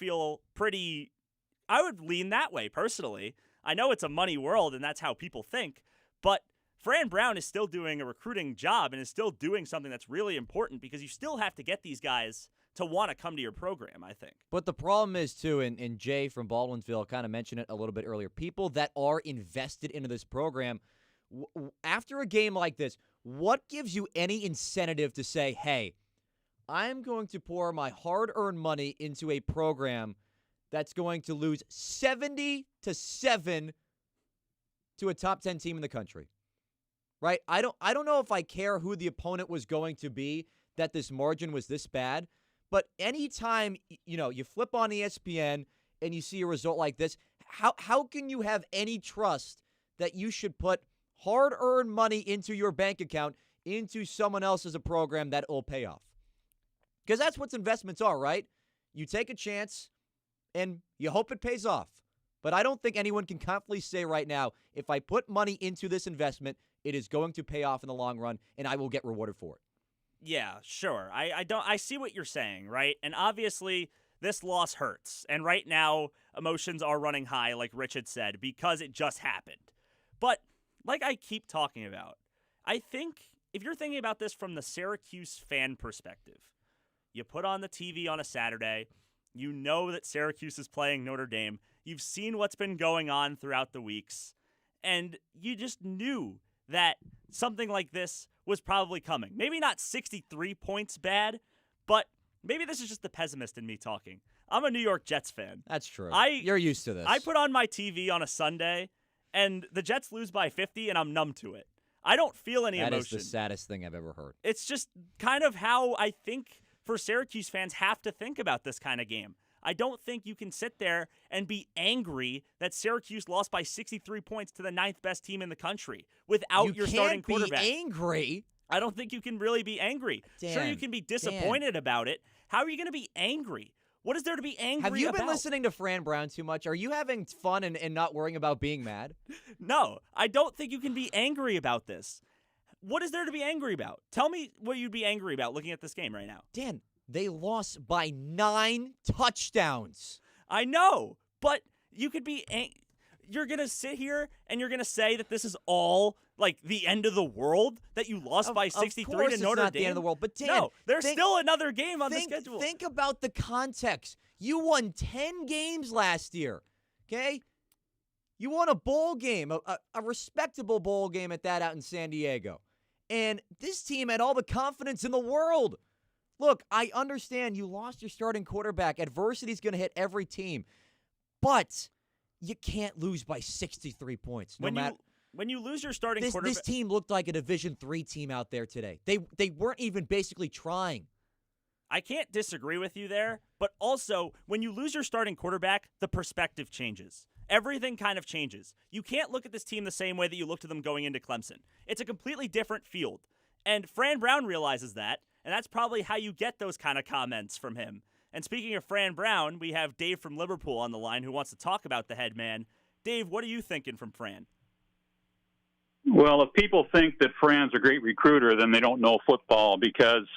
lean that way personally. I know it's a money world and that's how people think, but Fran Brown is still doing a recruiting job and is still doing something that's really important because you still have to get these guys to want to come to your program, I think. But the problem is, too, and Jay from Baldwinsville kind of mentioned it a little bit earlier, people that are invested into this program, after a game like this, what gives you any incentive to say, hey, I'm going to pour my hard-earned money into a program that's going to lose 70-7 to a top 10 team in the country? Right? I don't know if I care who the opponent was going to be that this margin was this bad, but anytime, you flip on ESPN and you see a result like this, how can you have any trust that you should put hard-earned money into your bank account into someone else's program that will pay off? Because that's what investments are, right? You take a chance and you hope it pays off. But I don't think anyone can confidently say right now, if I put money into this investment, it is going to pay off in the long run, and I will get rewarded for it. Yeah, sure. I see what you're saying, right? And obviously, this loss hurts. And right now, emotions are running high, like Rich had said, because it just happened. But like I keep talking about, I think if you're thinking about this from the Syracuse fan perspective, you put on the TV on a Saturday, you know that Syracuse is playing Notre Dame, you've seen what's been going on throughout the weeks, and you just knew that something like this was probably coming. Maybe not 63 points bad, but maybe this is just the pessimist in me talking. I'm a New York Jets fan. That's true. You're used to this. I put on my TV on a Sunday, and the Jets lose by 50, and I'm numb to it. I don't feel any emotion. That is the saddest thing I've ever heard. It's just kind of how I think for Syracuse fans have to think about this kind of game. I don't think you can sit there and be angry that Syracuse lost by 63 points to the 9th best team in the country without your starting quarterback. You can't be angry. I don't think you can really be angry. Sure, you can be disappointed about it. How are you going to be angry? What is there to be angry about? Have you been listening to Fran Brown too much? Are you having fun and not worrying about being mad? No, I don't think you can be angry about this. What is there to be angry about? Tell me what you'd be angry about looking at this game right now. Dan, they lost by 9 touchdowns. I know, but you could be you're going to sit here and you're going to say that this is all like the end of the world, that you lost by 63 to Notre Dame? Of course it's not the end of the world, but Dan, no, there's still another game on the schedule. Think about the context. You won 10 games last year, okay? You won a bowl game, a respectable bowl game at that out in San Diego. And this team had all the confidence in the world. Look, I understand you lost your starting quarterback. Adversity's going to hit every team. But you can't lose by 63 points. When you lose your starting quarterback, this team looked like a Division III team out there today. They weren't even basically trying. I can't disagree with you there, but also when you lose your starting quarterback, the perspective changes. Everything kind of changes. You can't look at this team the same way that you looked at them going into Clemson. It's a completely different field. And Fran Brown realizes that, and that's probably how you get those kind of comments from him. And speaking of Fran Brown, we have Dave from Liverpool on the line who wants to talk about the head man. Dave, what are you thinking from Fran? Well, if people think that Fran's a great recruiter, then they don't know football, because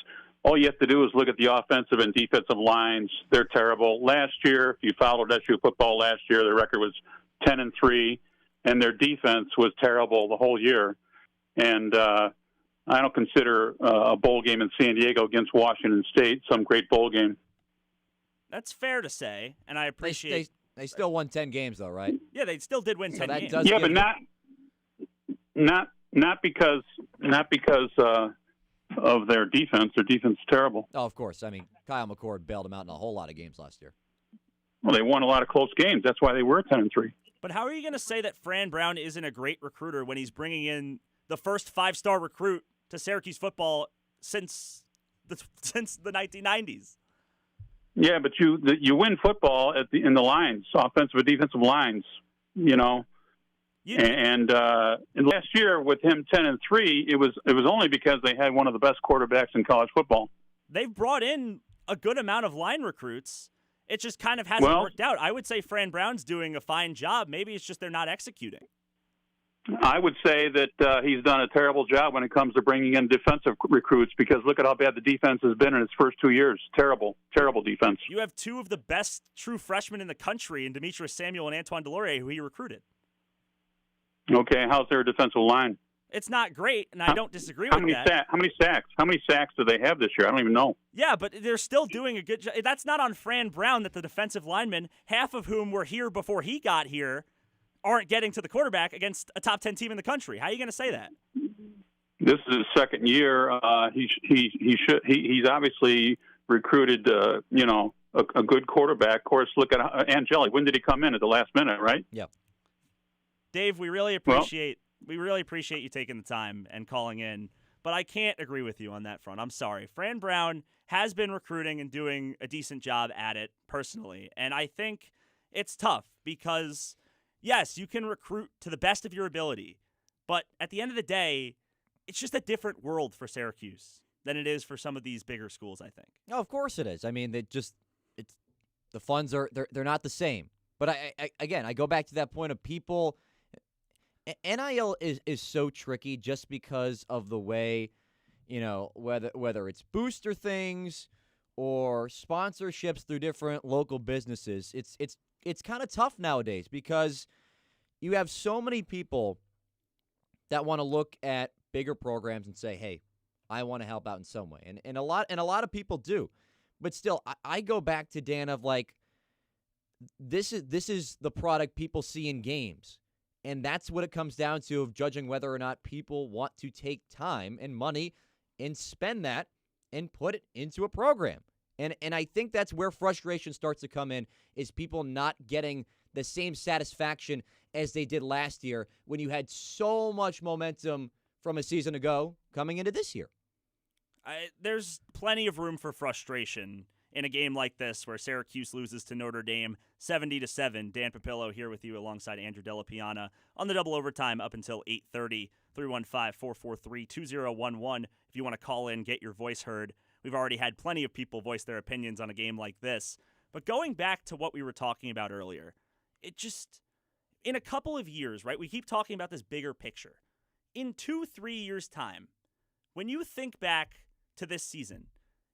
all you have to do is look at the offensive and defensive lines. They're terrible. Last year, if you followed SU football last year, their record was 10-3, and their defense was terrible the whole year. And I don't consider a bowl game in San Diego against Washington State some great bowl game. That's fair to say, and I appreciate. They still won 10 games, though, right? Yeah, they still did win 10 games. Yeah, but not because of their defense. Their defense is terrible. Oh, of course. I mean, Kyle McCord bailed them out in a whole lot of games last year. Well, they won a lot of close games. That's why they were 10-3. But how are you going to say that Fran Brown isn't a great recruiter when he's bringing in the first 5-star recruit to Syracuse football since the 1990s? Yeah, but you win football in the lines, offensive and defensive lines, you know. And last year with him 10-3, it was only because they had one of the best quarterbacks in college football. They've brought in a good amount of line recruits. It just kind of hasn't worked out. I would say Fran Brown's doing a fine job. Maybe it's just they're not executing. I would say that he's done a terrible job when it comes to bringing in defensive recruits, because look at how bad the defense has been in its first 2 years. Terrible defense. You have two of the best true freshmen in the country in Demetrius Samuel and Antoine Delorier, who he recruited. Okay, how's their defensive line? It's not great, and I don't disagree with that. How many sacks? How many sacks do they have this year? I don't even know. Yeah, but they're still doing a good job. That's not on Fran Brown that the defensive linemen, half of whom were here before he got here, aren't getting to the quarterback against a top 10 team in the country. How are you going to say that? This is his second year. He's obviously recruited a good quarterback. Of course, look at Angeli. When did he come in? At the last minute, right? Yeah. Dave, we really appreciate you taking the time and calling in, but I can't agree with you on that front. I'm sorry. Fran Brown has been recruiting and doing a decent job at it personally, and I think it's tough because, yes, you can recruit to the best of your ability, but at the end of the day, it's just a different world for Syracuse than it is for some of these bigger schools, I think. No, of course it is. I mean, the funds they're not the same. But I go back to that point of people. NIL is so tricky just because of the way, whether it's booster things or sponsorships through different local businesses. It's kind of tough nowadays because you have so many people that want to look at bigger programs and say, "Hey, I want to help out in some way," and a lot of people do. But still, I go back to Dan of like, this is the product people see in games. And that's what it comes down to, of judging whether or not people want to take time and money and spend that and put it into a program. And I think that's where frustration starts to come in, is people not getting the same satisfaction as they did last year when you had so much momentum from a season ago coming into this year. There's plenty of room for frustration in a game like this where Syracuse loses to Notre Dame 70-7. Dan Papillo here with you alongside Andrew Della Piana on the double overtime up until 8:30. 315-443-2011 if you want to call in, get your voice heard. We've already had plenty of people voice their opinions on a game like this. But going back to what we were talking about earlier, it just, in a couple of years, right, we keep talking about this bigger picture. In 2-3 years' time, when you think back to this season,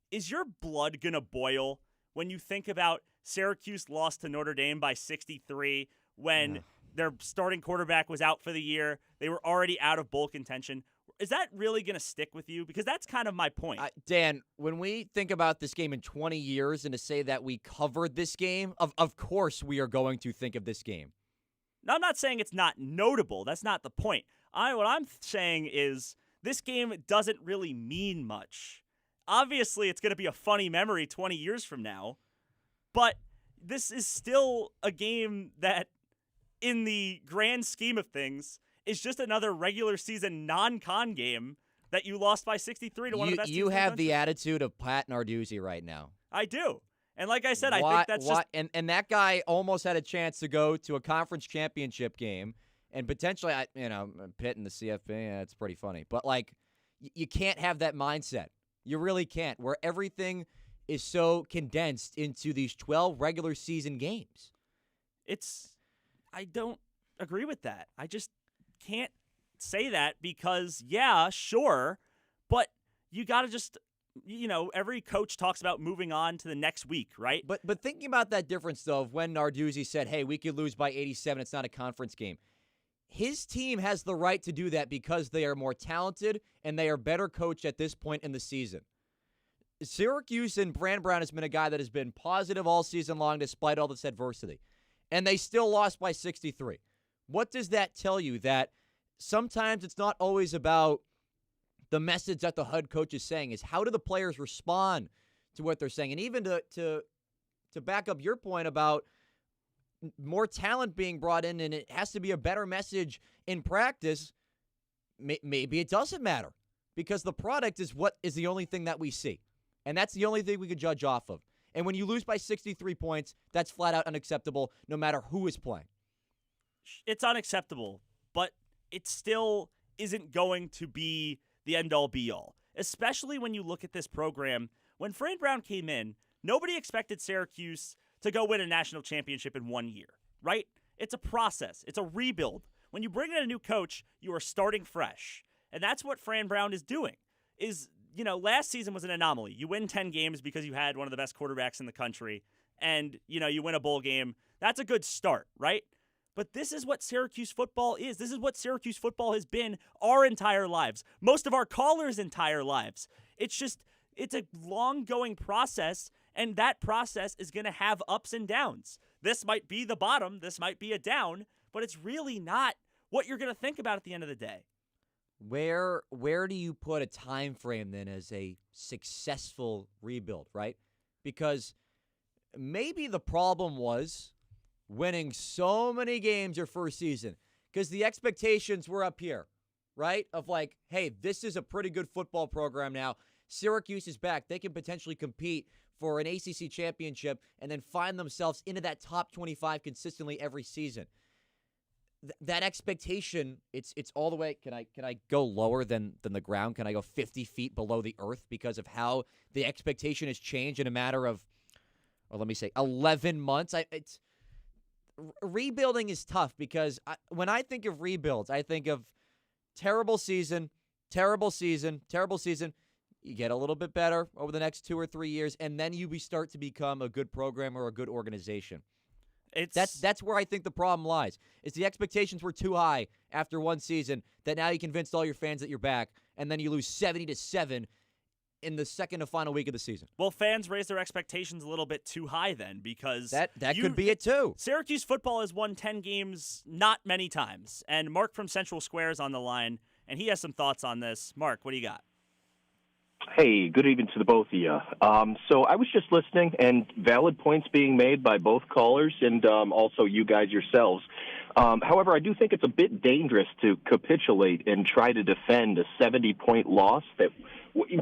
is your blood going to boil when you think about Syracuse lost to Notre Dame by 63 when their starting quarterback was out for the year? They were already out of bowl contention. Is that really going to stick with you? Because that's kind of my point. Dan, when we think about this game in 20 years and to say that we covered this game, of course we are going to think of this game. Now, I'm not saying it's not notable. That's not the point. What I'm saying is this game doesn't really mean much. Obviously, it's going to be a funny memory 20 years from now, but this is still a game that, in the grand scheme of things, is just another regular season non-con game that you lost by 63 to one of the best teams in the have country. the attitude of Pat Narduzzi right now. I do. And like I said, I think that's just... And that guy almost had a chance to go to a conference championship game, and potentially, Pitt and the CFP, it's pretty funny. But, you can't have that mindset. You really can't, where everything is so condensed into these 12 regular season games. I don't agree with that. I just can't say that because, yeah, sure, but you got to just, every coach talks about moving on to the next week, right? But thinking about that difference, though, of when Narduzzi said, hey, we could lose by 87, it's not a conference game. His team has the right to do that because they are more talented and they are better coached at this point in the season. Syracuse and Fran Brown has been a guy that has been positive all season long despite all this adversity. And they still lost by 63. What does that tell you? That sometimes it's not always about the message that the head coach is saying. Is how do the players respond to what they're saying? And even to back up your point about more talent being brought in and it has to be a better message in practice, maybe it doesn't matter because the product is what is the only thing that we see. And that's the only thing we could judge off of. And when you lose by 63 points, that's flat out unacceptable no matter who is playing. It's unacceptable, but it still isn't going to be the end-all, be-all, especially when you look at this program. When Fran Brown came in, nobody expected Syracuse to go win a national championship in 1 year, right? It's a process. It's a rebuild. When you bring in a new coach, you are starting fresh. And that's what Fran Brown is doing. Last season was an anomaly. You win 10 games because you had one of the best quarterbacks in the country, and, you win a bowl game. That's a good start, right? But this is what Syracuse football is. This is what Syracuse football has been our entire lives, most of our callers' entire lives. It's a long-going process, and that process is going to have ups and downs. This might be the bottom. This might be a down, but it's really not what you're going to think about at the end of the day. Where do you put a time frame then as a successful rebuild, right? Because maybe the problem was winning so many games your first season because the expectations were up here, right? Of like, hey, this is a pretty good football program now. Syracuse is back. They can potentially compete for an ACC championship and then find themselves into that top 25 consistently every season. That expectation, it's all the way. Can I go lower than the ground? Can I go 50 feet below the earth because of how the expectation has changed in a matter of, or let me say, 11 months? Rebuilding is tough because when I think of rebuilds, I think of terrible season. You get a little bit better over the next 2 or 3 years, and then you start to become a good program or a good organization. That's where I think the problem lies. Is the expectations were too high after one season that now you convinced all your fans that you're back, and then you lose 70-7 in the second and final week of the season. Well, fans raise their expectations a little bit too high then because that could be it too. Syracuse football has won 10 games not many times, and Mark from Central Square is on the line, and he has some thoughts on this. Mark, what do you got? Hey, good evening to the both of you. So I was just listening, and valid points being made by both callers and also you guys yourselves. However, I do think it's a bit dangerous to capitulate and try to defend a 70-point loss that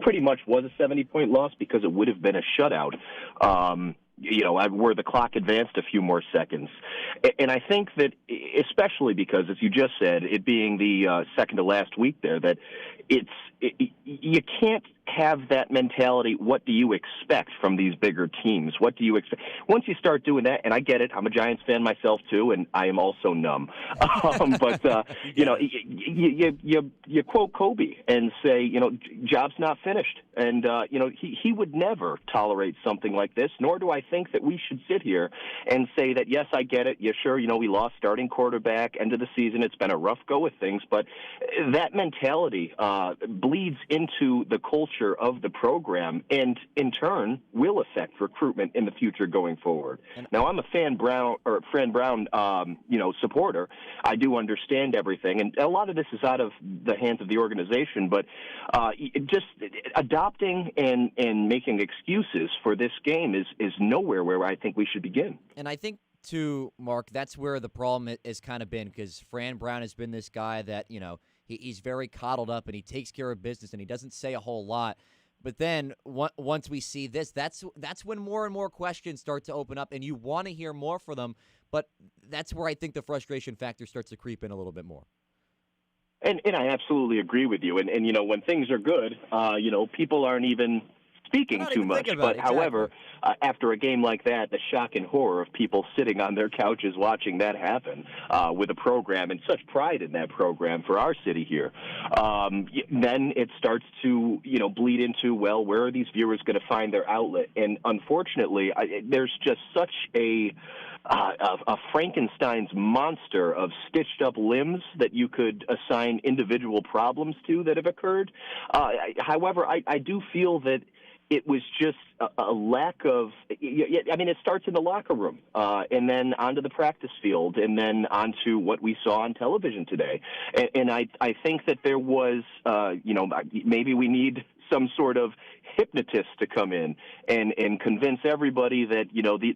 pretty much was a 70-point loss because it would have been a shutout. Where the clock advanced a few more seconds. And I think that, especially because, as you just said, it being the second to last week there, that you can't have that mentality. What do you expect from these bigger teams? What do you expect? Once you start doing that, and I get it, I'm a Giants fan myself too, and I am also numb. But you quote Kobe and say, job's not finished, and he would never tolerate something like this. Nor do I think that we should sit here and say that yes, I get it. Yeah, sure. We lost starting quarterback, end of the season. It's been a rough go with things, but that mentality bleeds into the culture of the program and in turn will affect recruitment in the future going forward. Now, I'm a Fran Brown supporter. I do understand everything, and a lot of this is out of the hands of the organization, but just adopting and making excuses for this game is nowhere where I think we should begin. And I think too, Mark, that's where the problem has kind of been because Fran Brown has been this guy that, he's very coddled up and he takes care of business and he doesn't say a whole lot. But then once we see this, that's when more and more questions start to open up and you want to hear more from them. But that's where I think the frustration factor starts to creep in a little bit more. And I absolutely agree with you. And when things are good, people aren't even speaking too much. But however, after a game like that, the shock and horror of people sitting on their couches watching that happen with a program and such pride in that program for our city here, then it starts to bleed into, well, where are these viewers going to find their outlet? And unfortunately, there's just such a Frankenstein's monster of stitched up limbs that you could assign individual problems to that have occurred. However, I do feel that it was just a lack of, it starts in the locker room and then onto the practice field and then onto what we saw on television today. And I think that there was, maybe we need some sort of hypnotist to come in and convince everybody that,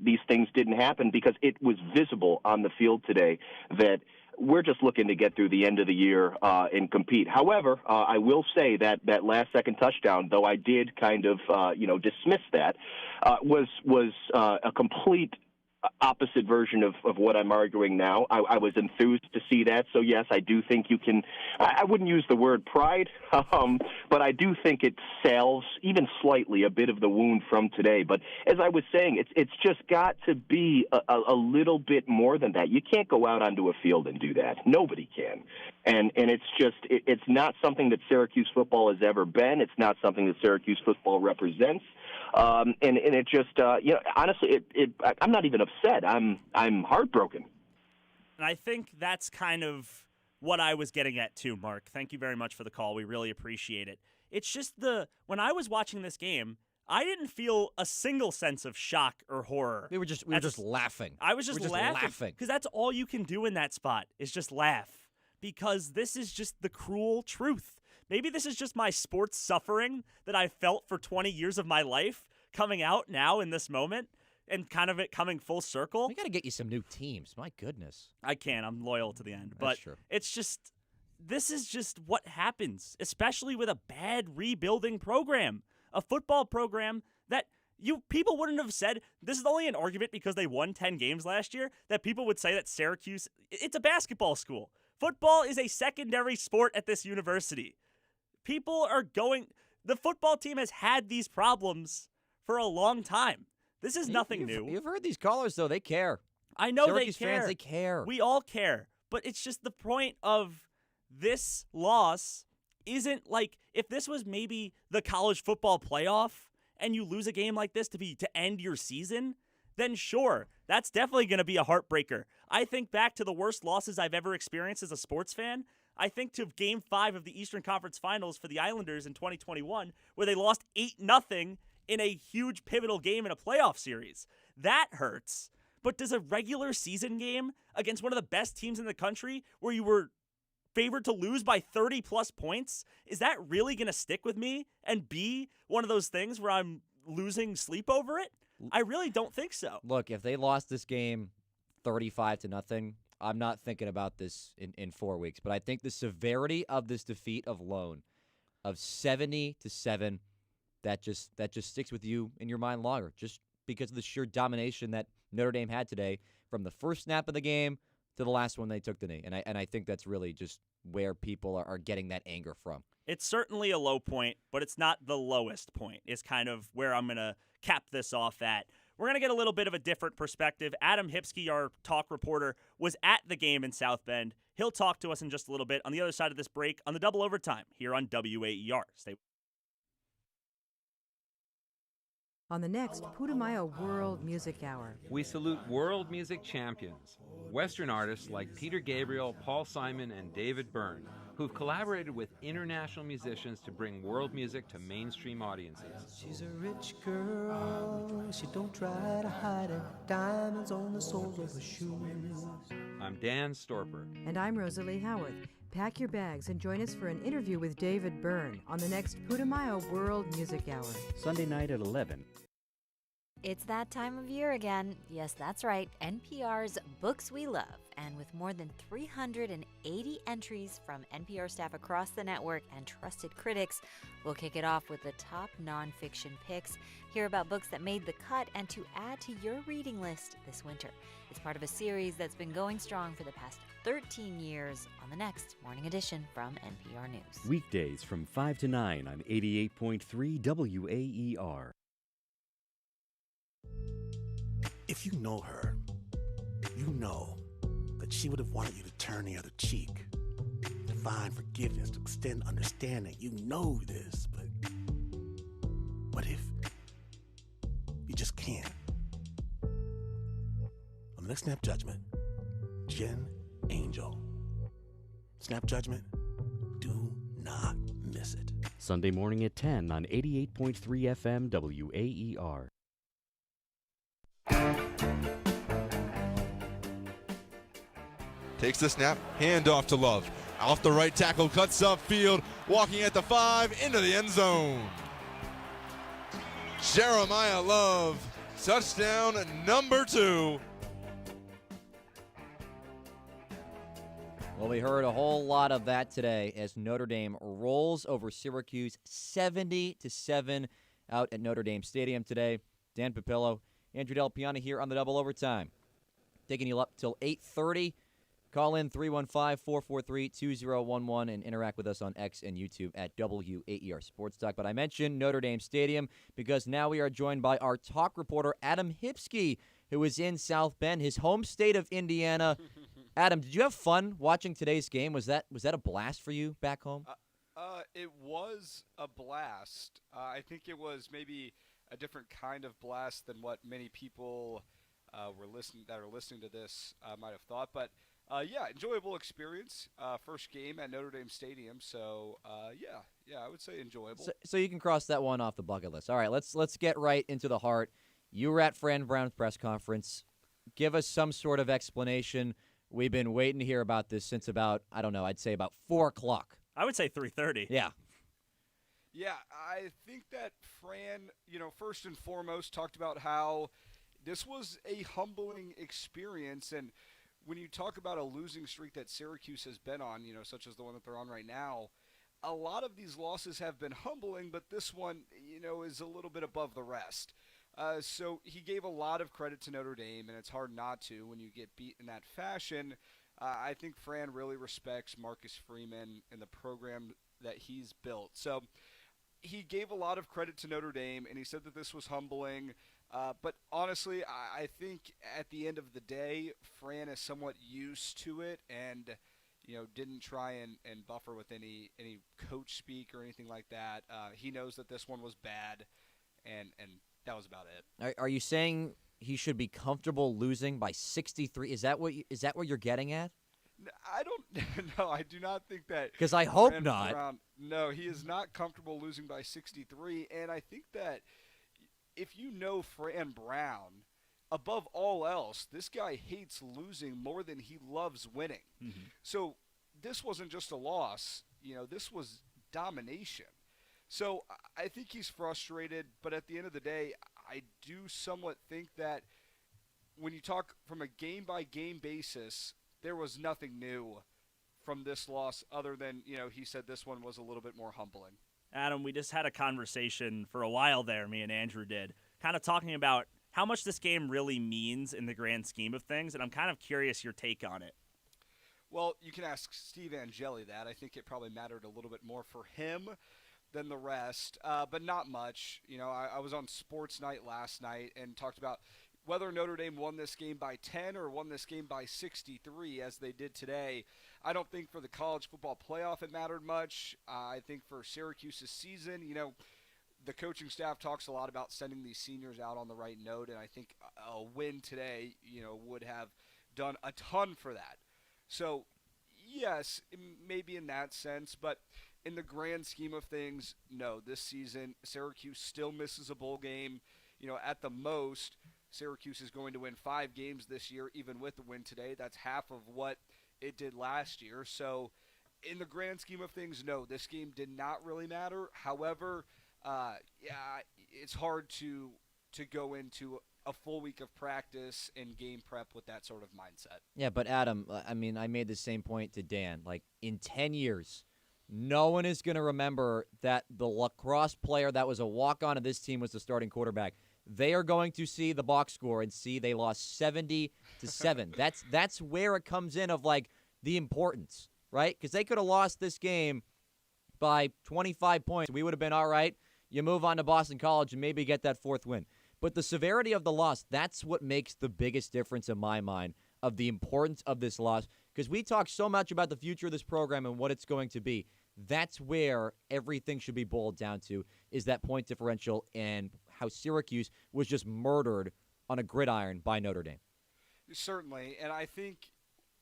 these things didn't happen, because it was visible on the field today that we're just looking to get through the end of the year and compete. However, I will say that last-second touchdown, though I did kind of, dismiss that, was a complete opposite version of what I'm arguing now. I was enthused to see that. So, yes, I do think you can – I wouldn't use the word pride, but I do think it salves even slightly a bit of the wound from today. But as I was saying, it's just got to be a little bit more than that. You can't go out onto a field and do that. Nobody can. And it's just it's not something that Syracuse football has ever been. It's not something that Syracuse football represents. And it just, honestly, I'm not even upset. I'm heartbroken. And I think that's kind of what I was getting at too, Mark. Thank you very much for the call. We really appreciate it. It's just when I was watching this game, I didn't feel a single sense of shock or horror. We were just laughing. I was just laughing because that's all you can do in that spot is just laugh, because this is just the cruel truth. Maybe this is just my sports suffering that I felt for 20 years of my life coming out now in this moment and kind of it coming full circle. We got to get you some new teams. My goodness. I can. I'm loyal to the end. That's But true. It's just, this is just what happens, especially with a bad rebuilding program, a football program that people wouldn't have said, this is only an argument because they won 10 games last year, that people would say that Syracuse, it's a basketball school. Football is a secondary sport at this university. The football team has had these problems for a long time. This is nothing new. You've heard these callers, though. They care. I know Syracuse they care. fans, they care. We all care. But it's just the point of this loss isn't like, if this was maybe the college football playoff and you lose a game like this to end your season, then sure, that's definitely going to be a heartbreaker. I think back to the worst losses I've ever experienced as a sports fan. I think to Game 5 of the Eastern Conference Finals for the Islanders in 2021, where they lost 8-0 in a huge pivotal game in a playoff series. That hurts. But does a regular season game against one of the best teams in the country, where you were favored to lose by 30-plus points, is that really going to stick with me and be one of those things where I'm losing sleep over it? I really don't think so. Look, if they lost this game 35-0, I'm not thinking about this in 4 weeks, but I think the severity of this defeat alone, of 70-7, that just sticks with you in your mind longer, just because of the sheer domination that Notre Dame had today, from the first snap of the game to the last one they took the knee. And I think that's really just where people are getting that anger from. It's certainly a low point, but it's not the lowest point, is kind of where I'm going to cap this off at. We're going to get a little bit of a different perspective. Adam Hipsky, our talk reporter, was at the game in South Bend. He'll talk to us in just a little bit on the other side of this break on the Double Overtime here on WAER. Stay. On the next Putumayo World Music Hour. We salute world music champions, Western artists like Peter Gabriel, Paul Simon, and David Byrne, who've collaborated with international musicians to bring world music to mainstream audiences. She's a rich girl, she don't try to hide it. Diamonds on the soles of her shoes. I'm Dan Storper. And I'm Rosalie Howarth. Pack your bags and join us for an interview with David Byrne on the next Putumayo World Music Hour. Sunday night at 11. It's that time of year again. Yes, that's right. NPR's Books We Love. And with more than 380 entries from NPR staff across the network and trusted critics, we'll kick it off with the top nonfiction picks, hear about books that made the cut, and to add to your reading list this winter. It's part of a series that's been going strong for the past 13 years on the next Morning Edition from NPR News. Weekdays from 5 to 9 on 88.3 WAER. If you know her, you know that she would have wanted you to turn the other cheek, to find forgiveness, to extend understanding. You know this, but what if you just can't? On the next Snap Judgment, Jen Angel. Snap Judgment, do not miss it. Sunday morning at 10 on 88.3 FM WAER. Takes the snap, hand off to Love. Off the right tackle, cuts upfield, walking at the 5, into the end zone. Jeremiah Love, touchdown number 2. Well, we heard a whole lot of that today as Notre Dame rolls over Syracuse 70-7 out at Notre Dame Stadium today. Dan Papillo, Andrew Del Piana here on the Double Overtime. Taking you up till 8:30. Call in 315-443-2011 and interact with us on X and YouTube at WAER Sports Talk. But I mentioned Notre Dame Stadium because now we are joined by our talk reporter, Adam Hipsky, who is in South Bend, his home state of Indiana. Adam, did you have fun watching today's game? Was that a blast for you back home? It was a blast. I think it was maybe a different kind of blast than what many people that are listening to this might have thought. But yeah, enjoyable experience. First game at Notre Dame Stadium, so yeah, I would say enjoyable. So you can cross that one off the bucket list. All right, let's get right into the heart. You were at Fran Brown's press conference. Give us some sort of explanation. We've been waiting to hear about this since about, I don't know, I'd say about 4 o'clock. I would say 3:30. Yeah. Yeah, I think that Fran, first and foremost talked about how this was a humbling experience. And when you talk about a losing streak that Syracuse has been on, such as the one that they're on right now, a lot of these losses have been humbling, but this one, is a little bit above the rest. So he gave a lot of credit to Notre Dame, and it's hard not to when you get beat in that fashion. I think Fran really respects Marcus Freeman and the program that he's built. So he gave a lot of credit to Notre Dame, and he said that this was humbling. But honestly, I think at the end of the day, Fran is somewhat used to it and, didn't try and buffer with any coach speak or anything like that. He knows that this one was bad, and that was about it. Are you saying he should be comfortable losing by 63? Is that what you're getting at? I don't know. I do not think that. Because I hope Fran not. Brown, no, he is not comfortable losing by 63. And I think that if you know Fran Brown, above all else, this guy hates losing more than he loves winning. Mm-hmm. So this wasn't just a loss. This was domination. So I think he's frustrated, but at the end of the day, I do somewhat think that when you talk from a game-by-game basis, there was nothing new from this loss other than, he said this one was a little bit more humbling. Adam, we just had a conversation for a while there, me and Andrew did, kind of talking about how much this game really means in the grand scheme of things, and I'm kind of curious your take on it. Well, you can ask Steve Angeli that. I think it probably mattered a little bit more for him than the rest, but not much. I was on Sports Night last night and talked about whether Notre Dame won this game by 10 or won this game by 63, as they did today. I don't think for the college football playoff it mattered much. I think for Syracuse's season, the coaching staff talks a lot about sending these seniors out on the right note, and I think a win today, would have done a ton for that. So, yes, maybe in that sense, but in the grand scheme of things, no. This season, Syracuse still misses a bowl game. At the most, Syracuse is going to win 5 games this year, even with the win today. That's half of what it did last year. So, in the grand scheme of things, no, this game did not really matter. However, it's hard to go into a full week of practice and game prep with that sort of mindset. Yeah, but Adam, I made the same point to Dan. Like, in 10 years, no one is going to remember that the lacrosse player that was a walk-on of this team was the starting quarterback. They are going to see the box score and see they lost 70-7. That's where it comes in of, like, the importance, right? Because they could have lost this game by 25 points. We would have been all right. You move on to Boston College and maybe get that 4th win. But the severity of the loss, that's what makes the biggest difference in my mind of the importance of this loss. Because we talk so much about the future of this program and what it's going to be. That's where everything should be boiled down to, is that point differential and how Syracuse was just murdered on a gridiron by Notre Dame. Certainly, and I think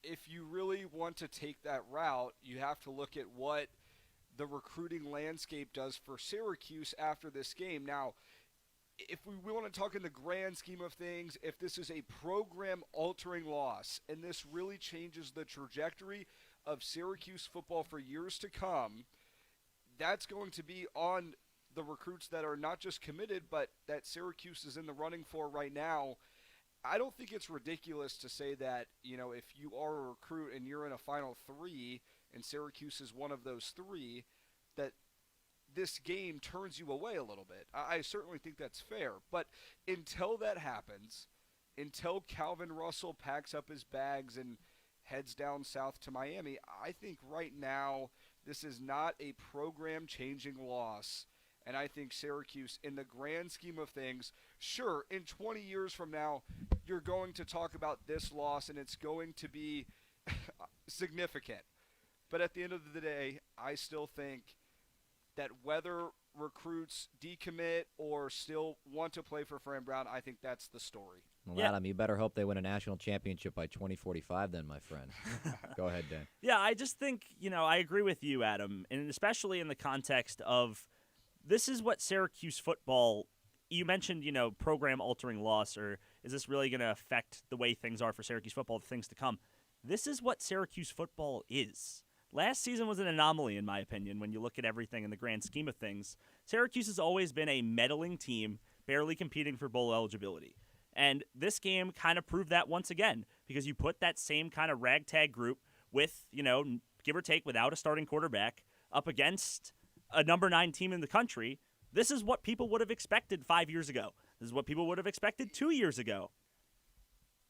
if you really want to take that route, you have to look at what the recruiting landscape does for Syracuse after this game. Now, if we want to talk in the grand scheme of things, if this is a program-altering loss and this really changes the trajectory of Syracuse football for years to come, that's going to be on the recruits that are not just committed, but that Syracuse is in the running for right now. I don't think it's ridiculous to say that, if you are a recruit and you're in a Final Three and Syracuse is one of those three, that this game turns you away a little bit. I certainly think that's fair. But until that happens, until Calvin Russell packs up his bags and heads down south to Miami, I think right now this is not a program-changing loss. And I think Syracuse, in the grand scheme of things, sure, in 20 years from now, you're going to talk about this loss and it's going to be significant. But at the end of the day, I still think that whether recruits decommit or still want to play for Fran Brown, I think that's the story. Well, Adam, you better hope they win a national championship by 2045 then, my friend. Go ahead, Dan. Yeah, I just think, I agree with you, Adam, and especially in the context of this is what Syracuse football, you mentioned, program-altering loss, or is this really going to affect the way things are for Syracuse football, the things to come? This is what Syracuse football is. Last season was an anomaly, in my opinion, when you look at everything in the grand scheme of things. Syracuse has always been a meddling team, barely competing for bowl eligibility. And this game kind of proved that once again, because you put that same kind of ragtag group with, give or take, without a starting quarterback, up against a number 9 team in the country. This is what people would have expected 5 years ago. This is what people would have expected 2 years ago.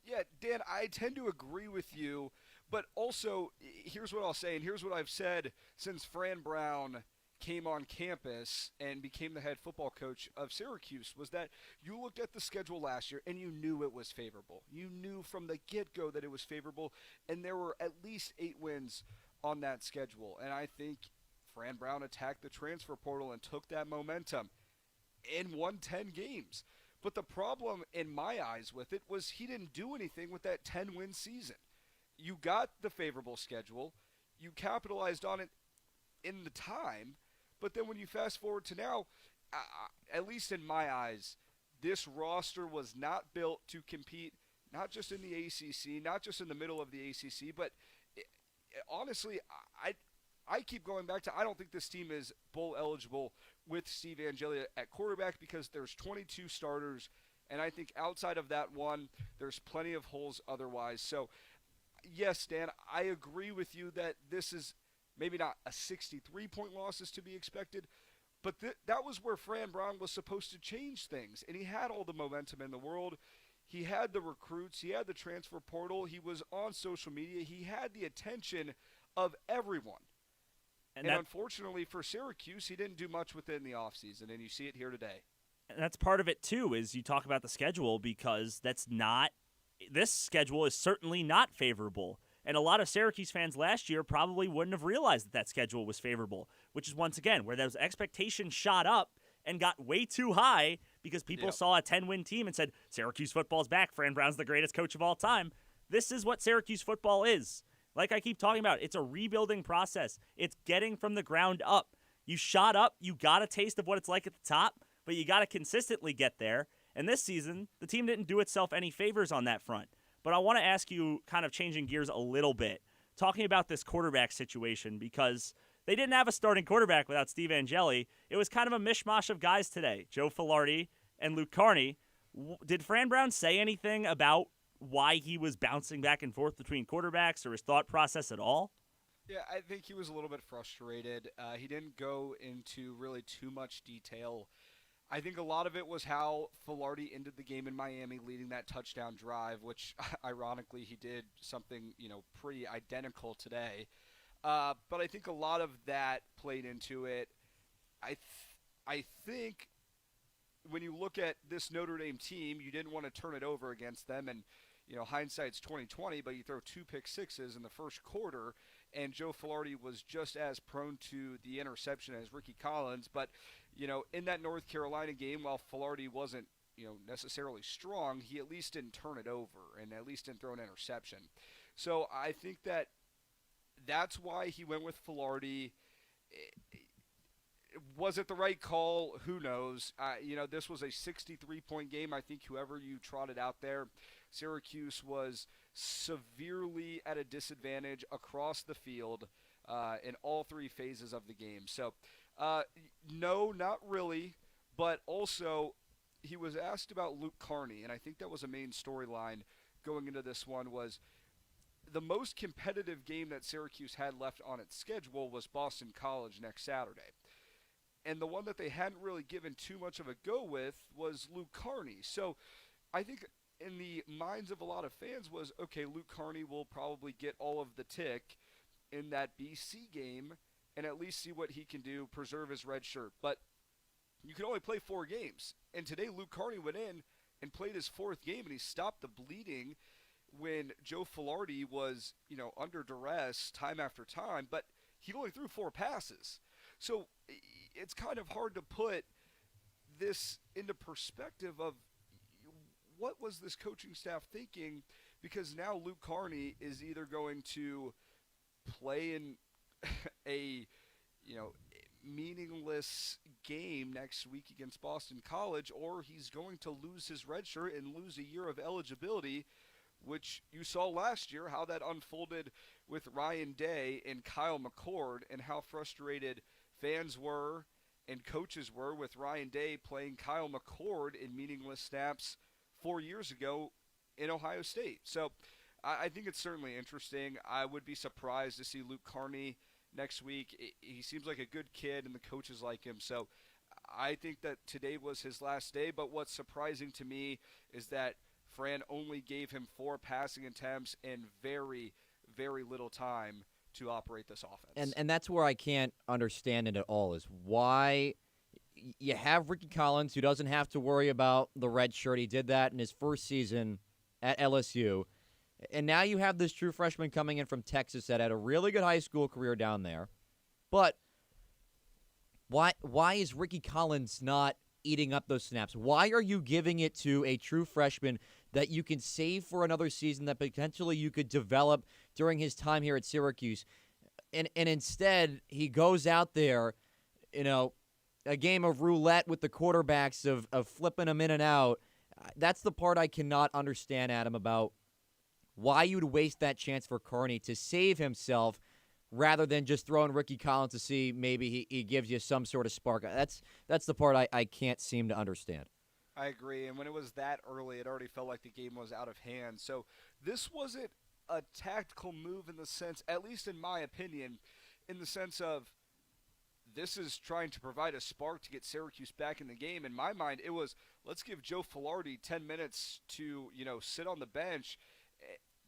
Yeah, Dan, I tend to agree with you, but also, here's what I'll say, and here's what I've said since Fran Brown came on campus and became the head football coach of Syracuse, was that you looked at the schedule last year and you knew it was favorable. You knew from the get-go that it was favorable, and there were at least 8 wins on that schedule. And I think Fran Brown attacked the transfer portal and took that momentum and won 10 games. But the problem in my eyes with it was he didn't do anything with that 10-win season. You got the favorable schedule. You capitalized on it in the time. But then when you fast forward to now, at least in my eyes, this roster was not built to compete not just in the ACC, not just in the middle of the ACC, but honestly, I keep going back to I don't think this team is bowl eligible with Steve Angeli at quarterback because there's 22 starters, and I think outside of that one, there's plenty of holes otherwise. So, yes, Dan, I agree with you that this is maybe not a 63-point loss is to be expected, but that was where Fran Brown was supposed to change things, and he had all the momentum in the world. He had the recruits. He had the transfer portal. He was on social media. He had the attention of everyone. And unfortunately for Syracuse, he didn't do much with it in the offseason, and you see it here today. And that's part of it, too, is you talk about the schedule because this schedule is certainly not favorable. And a lot of Syracuse fans last year probably wouldn't have realized that schedule was favorable, which is, once again, where those expectations shot up and got way too high because people saw a 10-win team and said, Syracuse football's back. Fran Brown's the greatest coach of all time. This is what Syracuse football is. Like I keep talking about, it's a rebuilding process. It's getting from the ground up. You shot up, you got a taste of what it's like at the top, but you got to consistently get there. And this season, the team didn't do itself any favors on that front. But I want to ask you, kind of changing gears a little bit, talking about this quarterback situation, because they didn't have a starting quarterback without Steve Angeli. It was kind of a mishmash of guys today, Joe Filardi and Luke Carney. Did Fran Brown say anything about why he was bouncing back and forth between quarterbacks or his thought process at all? Yeah, I think he was a little bit frustrated. He didn't go into really too much detail. I think a lot of it was how Filardi ended the game in Miami, leading that touchdown drive, which ironically he did something pretty identical today. But I think a lot of that played into it. I think when you look at this Notre Dame team, you didn't want to turn it over against them, and hindsight's 20/20, but you throw 2 pick sixes in the first quarter, and Joe Filardi was just as prone to the interception as Ricky Collins. But in that North Carolina game, while Filardi wasn't necessarily strong, he at least didn't turn it over and at least didn't throw an interception. So I think that's why he went with Filardi. Was it the right call? Who knows? This was a 63-point game. I think whoever you trotted out there, Syracuse was severely at a disadvantage across the field in all three phases of the game. So, no, not really. But also, he was asked about Luke Carney, and I think that was a main storyline going into this one, was the most competitive game that Syracuse had left on its schedule was Boston College next Saturday. And the one that they hadn't really given too much of a go with was Luke Carney. So I think in the minds of a lot of fans was, okay, Luke Carney will probably get all of the tick in that BC game and at least see what he can do, preserve his red shirt. But you can only play 4 games. And today Luke Carney went in and played his 4th game, and he stopped the bleeding when Joe Filardi was, under duress time after time, but he only threw 4 passes. So it's kind of hard to put this into perspective of what was this coaching staff thinking, because now Luke Carney is either going to play in a, meaningless game next week against Boston College, or he's going to lose his red shirt and lose a year of eligibility, which you saw last year, how that unfolded with Ryan Day and Kyle McCord, and how frustrated fans were and coaches were with Ryan Day playing Kyle McCord in meaningless snaps 4 years ago in Ohio State. So I think it's certainly interesting. I would be surprised to see Luke Carney next week. He seems like a good kid, and the coaches like him. So I think that today was his last day. But what's surprising to me is that Fran only gave him 4 passing attempts and very, very little time to operate this offense. And that's where I can't understand it at all, is why you have Ricky Collins, who doesn't have to worry about the red shirt. He did that in his first season at LSU. And now you have this true freshman coming in from Texas that had a really good high school career down there. But why is Ricky Collins not eating up those snaps? Why are you giving it to a true freshman that you can save for another season, that potentially you could develop during his time here at Syracuse? And instead, he goes out there, a game of roulette with the quarterbacks of flipping them in and out. That's the part I cannot understand, Adam, about why you would waste that chance for Carney to save himself rather than just throwing Ricky Collins to see maybe he gives you some sort of spark. That's the part I can't seem to understand. I agree, and when it was that early, it already felt like the game was out of hand. So this wasn't a tactical move in the sense, at least in my opinion, in the sense of this is trying to provide a spark to get Syracuse back in the game. In my mind, it was, let's give Joe Filardi 10 minutes to, sit on the bench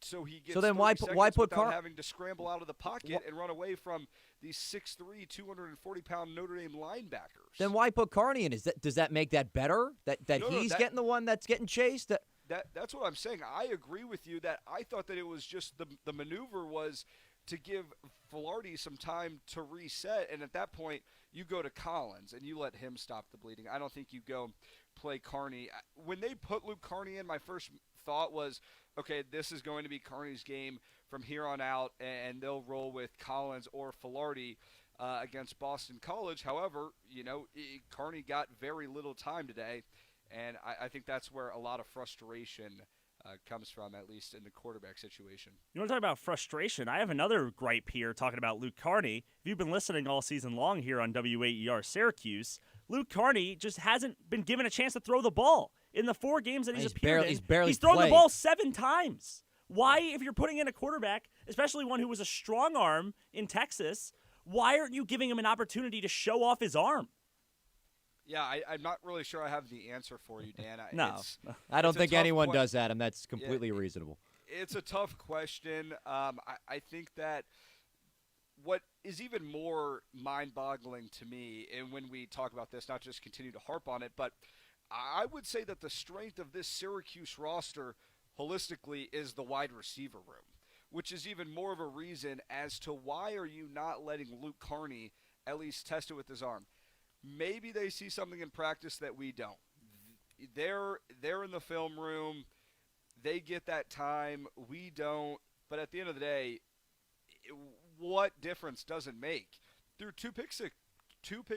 so he gets why put without having to scramble out of the pocket and run away from these 6'3", 240-pound Notre Dame linebackers. Then why put Carney in? Does that make that better? That he's getting the one that's getting chased? That's what I'm saying. I agree with you that I thought that it was just the maneuver was to give Filardi some time to reset, and at that point you go to Collins and you let him stop the bleeding. I don't think you go play Carney. When they put Luke Carney in, my first thought was, okay, this is going to be Carney's game from here on out, and they'll roll with Collins or Filardi against Boston College. However, Carney got very little time today, and I think that's where a lot of frustration comes from, at least in the quarterback situation. You want to talk about frustration? I have another gripe here talking about Luke Carney. If you've been listening all season long here on WAER Syracuse, Luke Carney just hasn't been given a chance to throw the ball. In the 4 games that he's appeared in, he's thrown the ball 7 times. Why, if you're putting in a quarterback, especially one who was a strong arm in Texas, why aren't you giving him an opportunity to show off his arm? Yeah, I'm not really sure I have the answer for you, Dan. No, I don't think anyone does, Adam. That's completely reasonable. It's a tough question. I think that what is even more mind-boggling to me, and when we talk about this, not just continue to harp on it, but I would say that the strength of this Syracuse roster holistically is the wide receiver room, which is even more of a reason as to why are you not letting Luke Carney at least test it with his arm. Maybe they see something in practice that we don't. They're in the film room. They get that time. We don't. But at the end of the day, what difference does it make? Threw two pick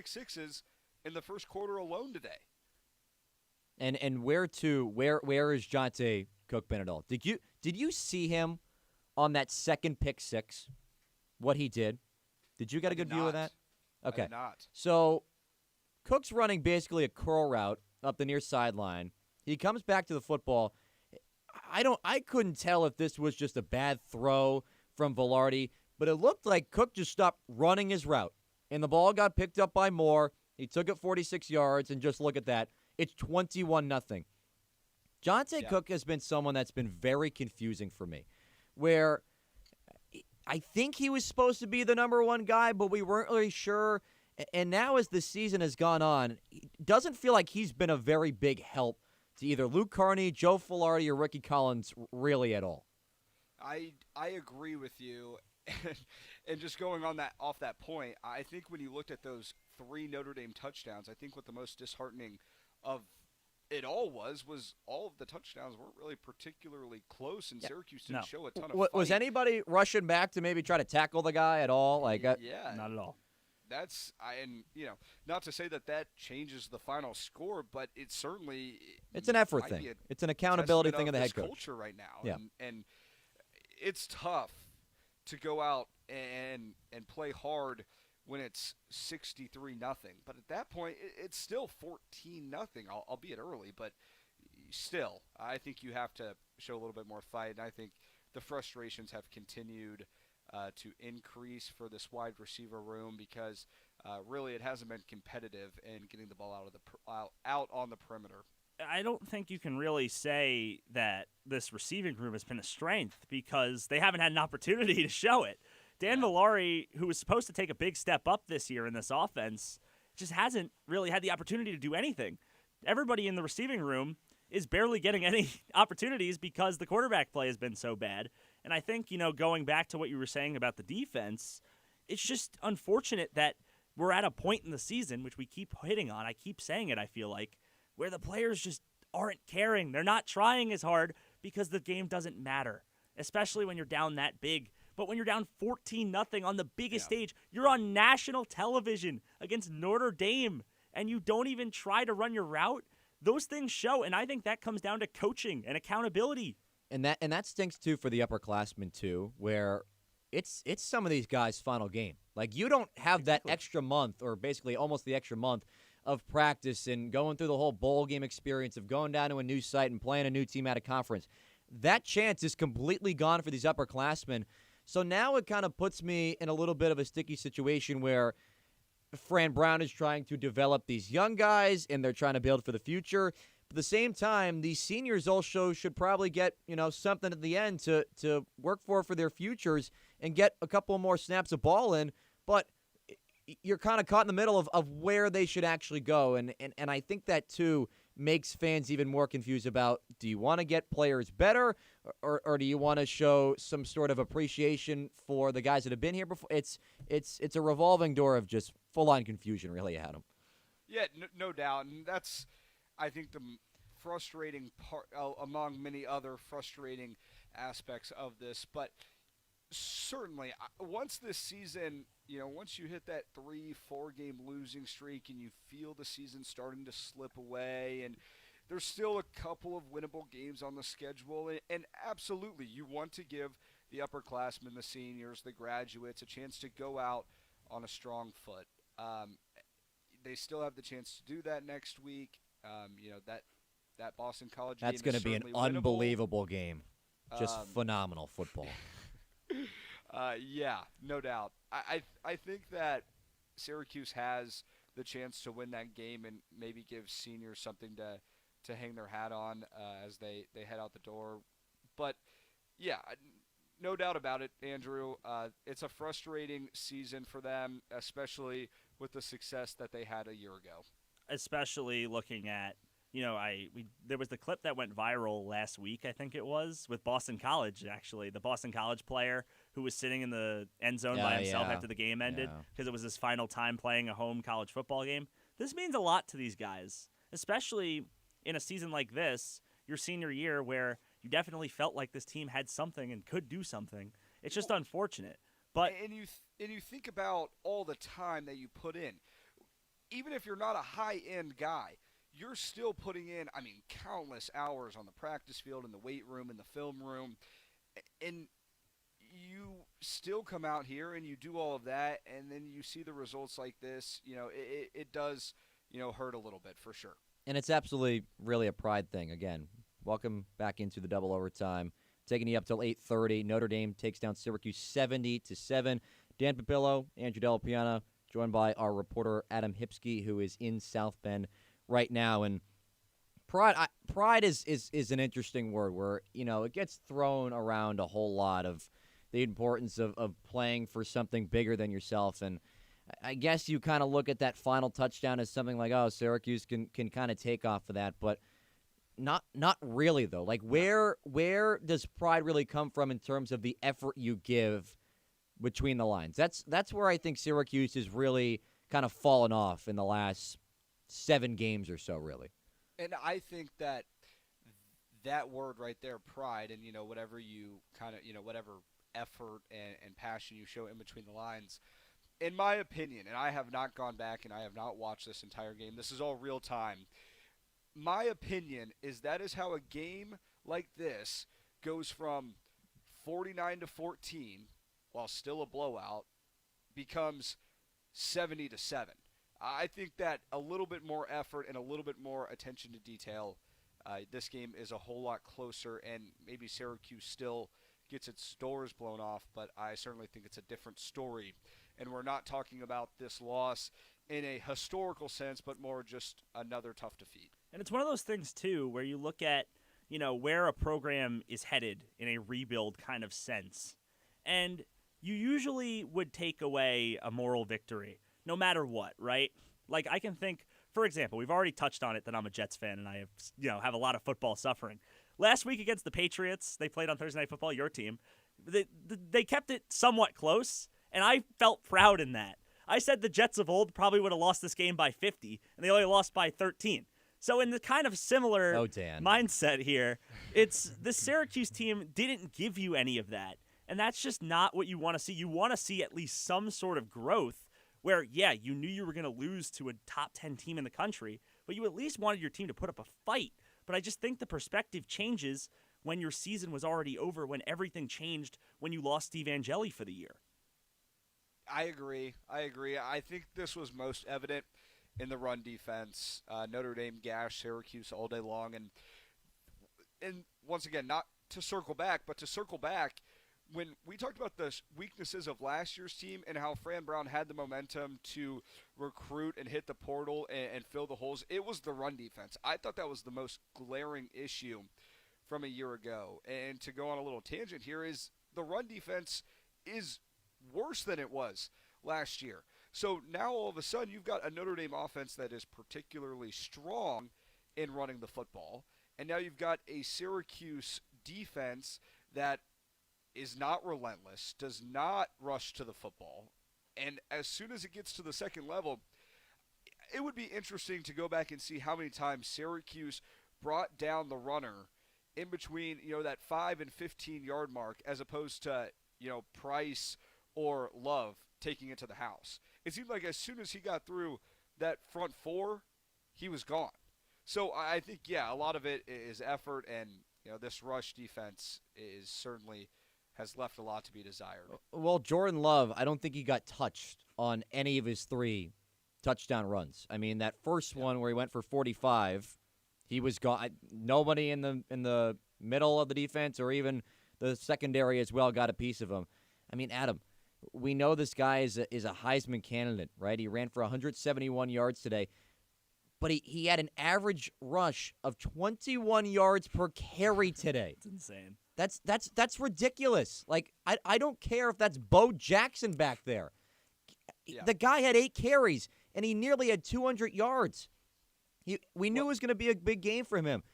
sixes in the first quarter alone today. And where is Jonte Cook been at all? Did you see him on that second pick six? What he did? Did you get a good view of that? Okay. I did not. So Cook's running basically a curl route up the near sideline. He comes back to the football. I couldn't tell if this was just a bad throw from Velarde, but it looked like Cook just stopped running his route, and the ball got picked up by Moore. He took it 46 yards, and just look at that. It's 21-0. Jonte Cook has been someone that's been very confusing for me, where I think he was supposed to be the number one guy, but we weren't really sure. And now as the season has gone on, it doesn't feel like he's been a very big help to either Luke Carney, Joe Filardi, or Ricky Collins really at all. I agree with you. And just going on off that point, I think when you looked at those 3 Notre Dame touchdowns, I think what the most disheartening of it all was all of the touchdowns weren't really particularly close, and Syracuse didn't show a ton of fight. Was anybody rushing back to maybe try to tackle the guy at all? Yeah, not at all. Not to say that changes the final score, but it's an effort thing. It's an accountability thing of the head coach. Culture right now, yeah. and it's tough to go out and play hard when it's 63-0. But at that point, it's still 14-0, albeit early. But still, I think you have to show a little bit more fight, and I think the frustrations have continued to increase for this wide receiver room because really it hasn't been competitive in getting the ball out on the perimeter. I don't think you can really say that this receiving room has been a strength because they haven't had an opportunity to show it. Dan Villari, who was supposed to take a big step up this year in this offense, just hasn't really had the opportunity to do anything. Everybody in the receiving room is barely getting any opportunities because the quarterback play has been so bad. And I think, going back to what you were saying about the defense, it's just unfortunate that we're at a point in the season, which we keep hitting on. I keep saying it, I feel like, where the players just aren't caring. They're not trying as hard because the game doesn't matter, especially when you're down that big. But when you're down 14-0 on the biggest stage, you're on national television against Notre Dame, and you don't even try to run your route. Those things show, and I think that comes down to coaching and accountability. And that stinks, too, for the upperclassmen, too, where it's some of these guys' final game. Like, you don't have that extra month, or basically almost the extra month, of practice and going through the whole bowl game experience of going down to a new site and playing a new team at a conference. That chance is completely gone for these upperclassmen. So now it kind of puts me in a little bit of a sticky situation where Fran Brown is trying to develop these young guys and they're trying to build for the future. But at the same time, these seniors also should probably get, something at the end to work for their futures and get a couple more snaps of ball in. But you're kind of caught in the middle of where they should actually go. And I think that, too, makes fans even more confused about, do you want to get players better or do you want to show some sort of appreciation for the guys that have been here before? It's a revolving door of just full-on confusion, really, Adam. Yeah, no doubt. And that's, I think, the frustrating part, among many other frustrating aspects of this. But certainly, once this season, once you hit that 3-4 game losing streak and you feel the season starting to slip away, and there's still a couple of winnable games on the schedule, and absolutely, you want to give the upperclassmen, the seniors, the graduates a chance to go out on a strong foot. They still have the chance to do that next week. That Boston College game is That's going to be an winnable. Unbelievable game. Just phenomenal football. Yeah, no doubt. I think that Syracuse has the chance to win that game and maybe give seniors something to hang their hat on as they head out the door. But, yeah, no doubt about it, Andrew. It's a frustrating season for them, especially with the success that they had a year ago. Especially looking at, there was the clip that went viral last week, I think it was, with Boston College, actually. The Boston College player who was sitting in the end zone by himself after the game ended because it was his final time playing a home college football game. This means a lot to these guys, especially in a season like this, your senior year, where you definitely felt like this team had something and could do something. It's just unfortunate. But and you think about all the time that you put in. Even if you're not a high-end guy, you're still putting in, countless hours on the practice field, in the weight room, in the film room, and you still come out here and you do all of that, and then you see the results like this. It does, hurt a little bit for sure. And it's absolutely really a pride thing. Again, welcome back into the double overtime. Taking you up till 8:30. Notre Dame takes down Syracuse 70-7. Dan Papillo, Andrew Della Piana, joined by our reporter Adam Hipsky, who is in South Bend right now. And pride is an interesting word where, it gets thrown around a whole lot of the importance of playing for something bigger than yourself. And I guess you kind of look at that final touchdown as something like, oh, Syracuse can kind of take off of that, but not really though. Like where does pride really come from in terms of the effort you give between the lines? That's where I think Syracuse has really kind of fallen off in the last 7 games or so, really. And I think that word right there, pride, and whatever you kind of whatever effort and passion you show in between the lines, in my opinion, and I have not gone back and I have not watched this entire game. This is all real time. My opinion is that is how a game like this goes from 49-14, while still a blowout, becomes 70-7. I think that a little bit more effort and a little bit more attention to detail, this game is a whole lot closer, and maybe Syracuse still gets its doors blown off, but I certainly think it's a different story. And we're not talking about this loss in a historical sense, but more just another tough defeat. And it's one of those things, too, where you look at, where a program is headed in a rebuild kind of sense. And you usually would take away a moral victory, no matter what, right? Like, I can think, for example, we've already touched on it that I'm a Jets fan and I have a lot of football suffering. Last week against the Patriots, they played on Thursday Night Football, your team. They kept it somewhat close, and I felt proud in that. I said the Jets of old probably would have lost this game by 50, and they only lost by 13. So in the kind of similar mindset here, it's the Syracuse team didn't give you any of that, and that's just not what you want to see. You want to see at least some sort of growth where, yeah, you knew you were going to lose to a top 10 team in the country, but you at least wanted your team to put up a fight. But I just think the perspective changes when your season was already over, when everything changed when you lost Steve Angeli for the year. I agree. I think this was most evident in the run defense. Notre Dame gashed Syracuse all day long. And once again, not to circle back, but to circle back, when we talked about the weaknesses of last year's team and how Fran Brown had the momentum to recruit and hit the portal and fill the holes, it was the run defense. I thought that was the most glaring issue from a year ago. And to go on a little tangent here is the run defense is worse than it was last year. So now all of a sudden you've got a Notre Dame offense that is particularly strong in running the football. And now you've got a Syracuse defense that is not relentless, does not rush to the football. And as soon as it gets to the second level, it would be interesting to go back and see how many times Syracuse brought down the runner in between, that 5 and 15-yard mark, as opposed to, Price or Love taking it to the house. It seemed like as soon as he got through that front 4, he was gone. So I think, a lot of it is effort, and, this rush defense is certainly has left a lot to be desired. Well, Jordan Love, I don't think he got touched on any of his 3 touchdown runs. I mean, that first one where he went for 45, he was gone. Nobody in the middle of the defense or even the secondary as well got a piece of him. I mean, Adam, we know this guy is a Heisman candidate, right? He ran for 171 yards today, but he had an average rush of 21 yards per carry today. It's insane. That's ridiculous. Like, I don't care if that's Bo Jackson back there. Yeah. The guy had 8 carries, and he nearly had 200 yards. We knew it was going to be a big game for him.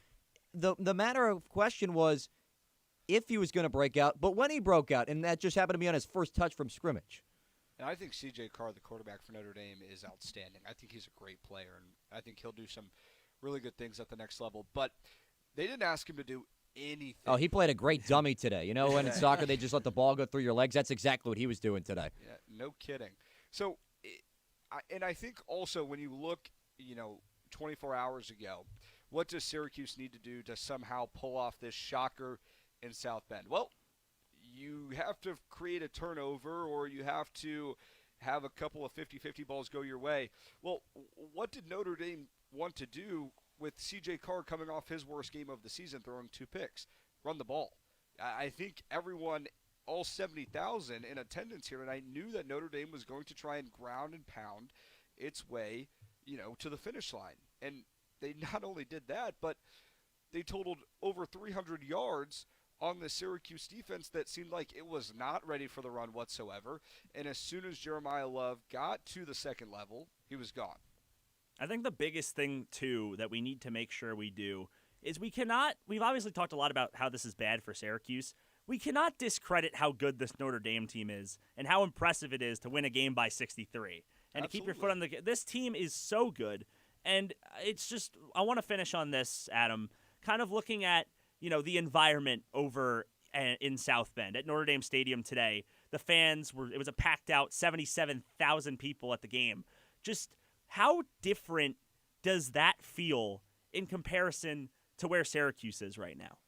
The matter of question was if he was going to break out, but when he broke out, and that just happened to be on his first touch from scrimmage. And I think C.J. Carr, the quarterback for Notre Dame, is outstanding. I think he's a great player, and I think he'll do some really good things at the next level. But they didn't ask him to do anything. Oh, he played a great dummy today. When in soccer they just let the ball go through your legs? That's exactly what he was doing today. Yeah, no kidding. So, and I think also when you look, 24 hours ago. What does Syracuse need to do to somehow pull off this shocker in South Bend? Well, you have to create a turnover, or you have to have a couple of 50-50 balls go your way. Well, what did Notre Dame want to do with C.J. Carr coming off his worst game of the season, throwing 2 picks? Run the ball. I think everyone, all 70,000 in attendance here tonight, knew that Notre Dame was going to try and ground and pound its way, to the finish line. And they not only did that, but they totaled over 300 yards on the Syracuse defense that seemed like it was not ready for the run whatsoever. And as soon as Jeremiah Love got to the second level, he was gone. I think the biggest thing, too, that we need to make sure we do is we've obviously talked a lot about how this is bad for Syracuse. We cannot discredit how good this Notre Dame team is and how impressive it is to win a game by 63. And to keep your foot on this team is so good. And it's just, I want to finish on this, Adam, kind of looking at, the environment over in South Bend at Notre Dame Stadium today. The fans it was a packed out 77,000 people at the game. Just how different does that feel in comparison to where Syracuse is right now?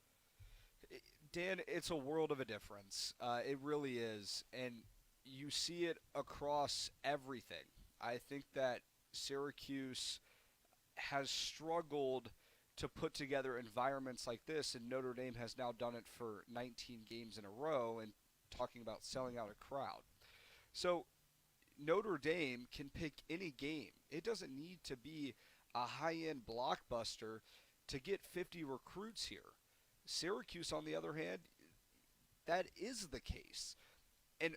Dan, it's a world of a difference. It really is. And you see it across everything. I think that Syracuse has struggled to put together environments like this, and Notre Dame has now done it for 19 games in a row, and talking about selling out a crowd. So Notre Dame can pick any game. It doesn't need to be a high-end blockbuster to get 50 recruits here. Syracuse, on the other hand, that is the case. And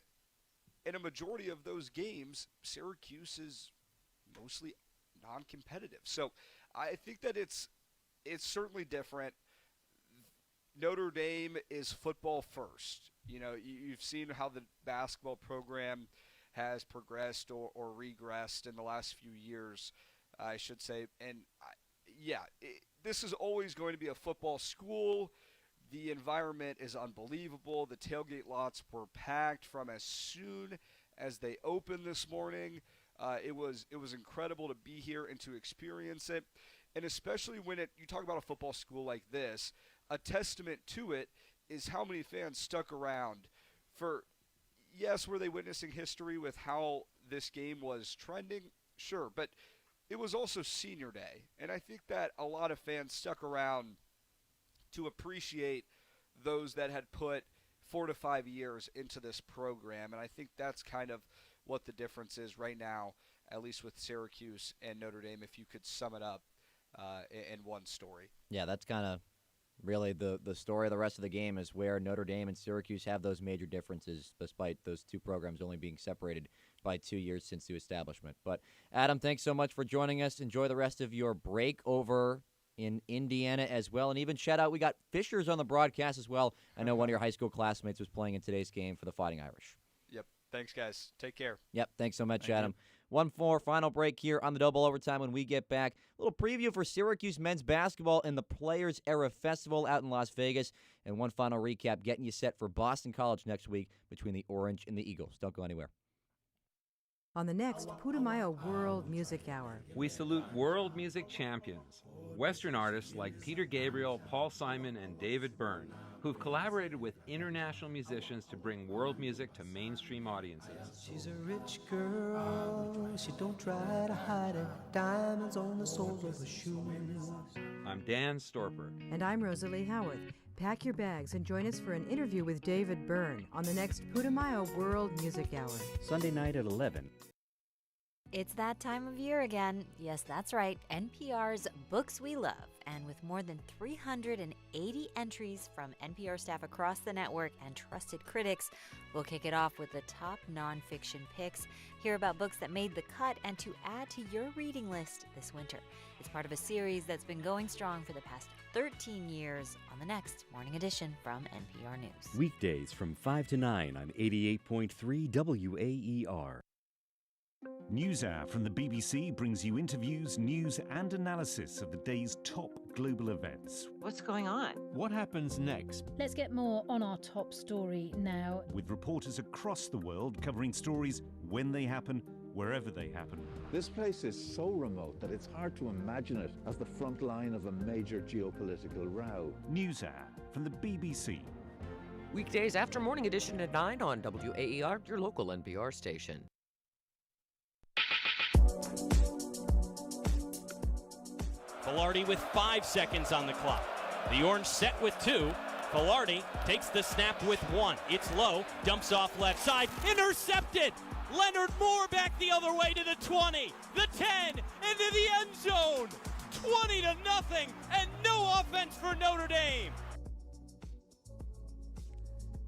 in a majority of those games, Syracuse is mostly non-competitive. So I think that it's certainly different. Notre Dame is football first. You've seen how the basketball program has progressed or regressed in the last few years, I should say. And this is always going to be a football school. The environment is unbelievable. The tailgate lots were packed from as soon as they opened this morning. It was incredible to be here and to experience it. And especially when you talk about a football school like this, a testament to it is how many fans stuck around for, yes, were they witnessing history with how this game was trending? Sure, but it was also senior day. And I think that a lot of fans stuck around to appreciate those that had put 4 to 5 years into this program. And I think that's kind of what the difference is right now, at least with Syracuse and Notre Dame, if you could sum it up in one story. Yeah, that's kind of really the story of the rest of the game, is where Notre Dame and Syracuse have those major differences, despite those two programs only being separated by 2 years since the establishment. But, Adam, thanks so much for joining us. Enjoy the rest of your break over in Indiana as well. And even shout out, we got Fishers on the broadcast as well. I know one of your high school classmates was playing in today's game for the Fighting Irish. Yep. Thanks, guys. Take care. Yep. Thanks so much, Adam. One more final break here on the Double Overtime. When we get back, a little preview for Syracuse men's basketball in the Players Era Festival out in Las Vegas. And one final recap, getting you set for Boston College next week between the Orange and the Eagles. Don't go anywhere. On the next Putumayo World Music Hour. We salute world music champions, Western artists like Peter Gabriel, Paul Simon, and David Byrne, who've collaborated with international musicians to bring world music to mainstream audiences. She's a rich girl, she don't try to hide it. Diamonds on the soles of her shoes. I'm Dan Storper. And I'm Rosalie Howarth. Pack your bags and join us for an interview with David Byrne on the next Putumayo World Music Hour. Sunday night at 11. It's that time of year again. Yes, that's right. NPR's Books We Love. And with more than 380 entries from NPR staff across the network and trusted critics, we'll kick it off with the top nonfiction picks. Hear about books that made the cut and to add to your reading list this winter. It's part of a series that's been going strong for the past 13 years on the next Morning Edition from NPR News. Weekdays from 5 to 9 on 88.3 WAER. NewsHour from the BBC brings you interviews, news and analysis of the day's top global events. What's going on? What happens next? Let's get more on our top story now. With reporters across the world covering stories when they happen wherever they happen. This place is so remote that it's hard to imagine it as the front line of a major geopolitical row. NewsHour from the BBC. Weekdays after Morning Edition at 9 on WAER, your local NPR station. Velarde with 5 seconds on the clock. The Orange set with 2. Velarde takes the snap with 1. It's low, dumps off left side, intercepted! Leonard Moore back the other way to the 20, the 10, into the end zone! 20-0, and no offense for Notre Dame!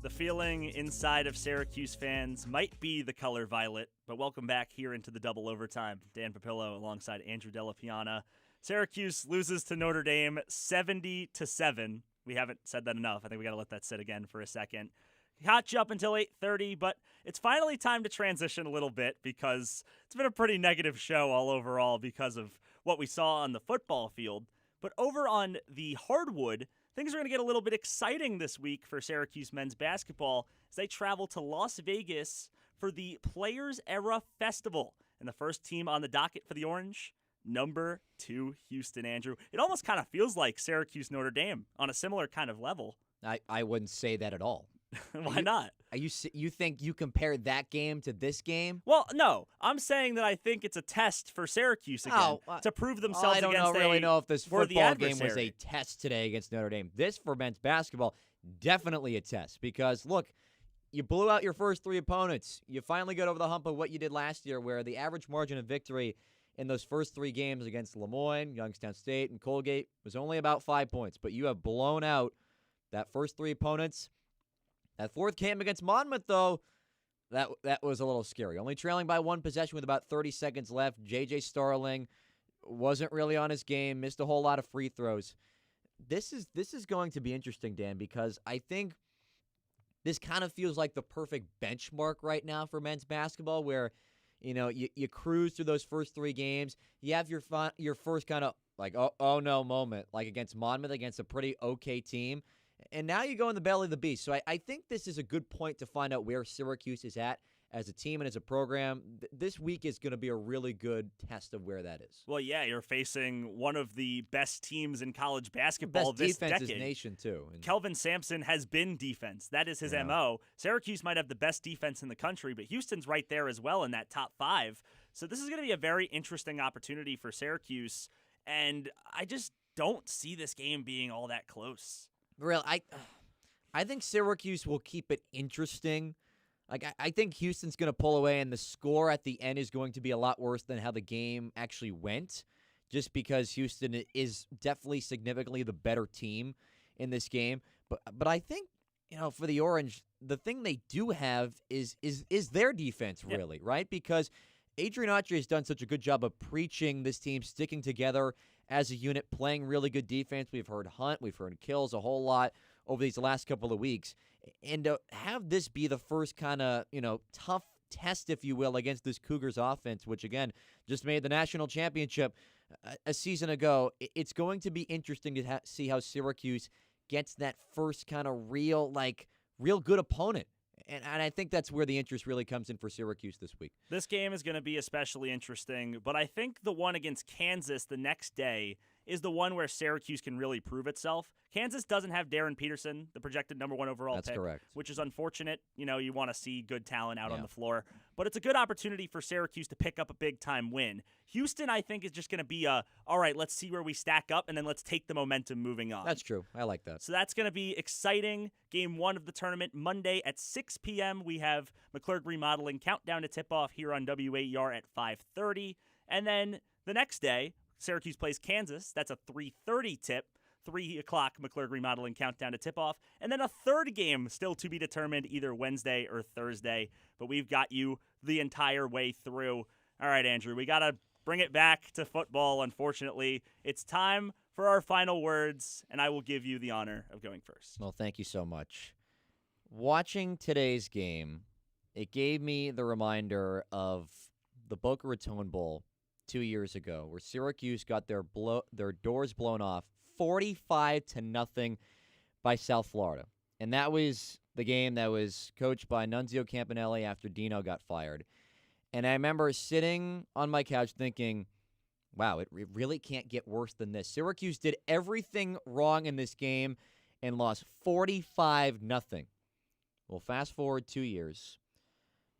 The feeling inside of Syracuse fans might be the color violet, but welcome back here into the double overtime. Dan Papillo alongside Andrew Della Piana. Syracuse loses to Notre Dame 70-7. We haven't said that enough. I think we got to let that sit again for a second. Caught you up until 8:30, but it's finally time to transition a little bit because it's been a pretty negative show all overall because of what we saw on the football field. But over on the hardwood, things are going to get a little bit exciting this week for Syracuse men's basketball as they travel to Las Vegas for the Players Era Festival. And the first team on the docket for the Orange, number 2 Houston, Andrew. It almost kind of feels like Syracuse Notre Dame on a similar kind of level. I wouldn't say that at all. Why not? You think you compare that game to this game? Well, no. I'm saying that I think it's a test for Syracuse again to prove themselves against I don't really know if this football game was adversary. a test today against Notre Dame. This, for men's basketball, definitely a test because, look, you blew out your first 3 opponents. You finally got over the hump of what you did last year where the average margin of victory in those first 3 games against Lemoyne, Youngstown State, and Colgate was only about 5 points. But you have blown out that first 3 opponents. That 4th game against Monmouth, though, that was a little scary. Only trailing by 1 possession with about 30 seconds left. J.J. Starling wasn't really on his game, missed a whole lot of free throws. This is going to be interesting, Dan, because I think this kind of feels like the perfect benchmark right now for men's basketball where, you cruise through those first 3 games. You have your first kind of like, oh no moment, like against Monmouth, against a pretty okay team. And now you go in the belly of the beast. So I think this is a good point to find out where Syracuse is at as a team and as a program. This week is going to be a really good test of where that is. Well, yeah, you're facing one of the best teams in college basketball best this defense decade. Nation, too. And Kelvin Sampson has been defense. That is his MO. Syracuse might have the best defense in the country, but Houston's right there as well in that top 5. So this is going to be a very interesting opportunity for Syracuse, and I just don't see this game being all that close. Real, I think Syracuse will keep it interesting. Like I think Houston's going to pull away, and the score at the end is going to be a lot worse than how the game actually went, just because Houston is definitely significantly the better team in this game. But I think for the Orange, the thing they do have is their defense really, right? Because Adrian Autry has done such a good job of preaching this team sticking together as a unit, playing really good defense. We've heard Hunt, we've heard Kills a whole lot over these last couple of weeks. And to have this be the first kind of, tough test, if you will, against this Cougars offense, which, again, just made the national championship a season ago, it's going to be interesting to see how Syracuse gets that first kind of real good opponent. And I think that's where the interest really comes in for Syracuse this week. This game is going to be especially interesting, but I think the one against Kansas the next day is the one where Syracuse can really prove itself. Kansas doesn't have Darren Peterson, the projected number 1 overall pick. That's correct. Which is unfortunate. You want to see good talent out on the floor. But it's a good opportunity for Syracuse to pick up a big-time win. Houston, I think, is just going to be all right, let's see where we stack up, and then let's take the momentum moving on. That's true. I like that. So that's going to be exciting. Game 1 of the tournament, Monday at 6 p.m. We have McClurg Remodeling Countdown to tip-off here on WAER at 5:30. And then the next day, Syracuse plays Kansas. That's a 3:30 tip. 3 o'clock McClurg Remodeling Countdown to tip-off. And then a third game still to be determined either Wednesday or Thursday. But we've got you the entire way through. All right, Andrew, we got to bring it back to football, unfortunately. It's time for our final words, and I will give you the honor of going first. Well, thank you so much. Watching today's game, it gave me the reminder of the Boca Raton Bowl 2 years ago, where Syracuse got their doors blown off 45-0 by South Florida. And that was the game that was coached by Nunzio Campanelli after Dino got fired. And I remember sitting on my couch thinking, wow, it really can't get worse than this. Syracuse did everything wrong in this game and lost 45-0. Well, fast forward 2 years,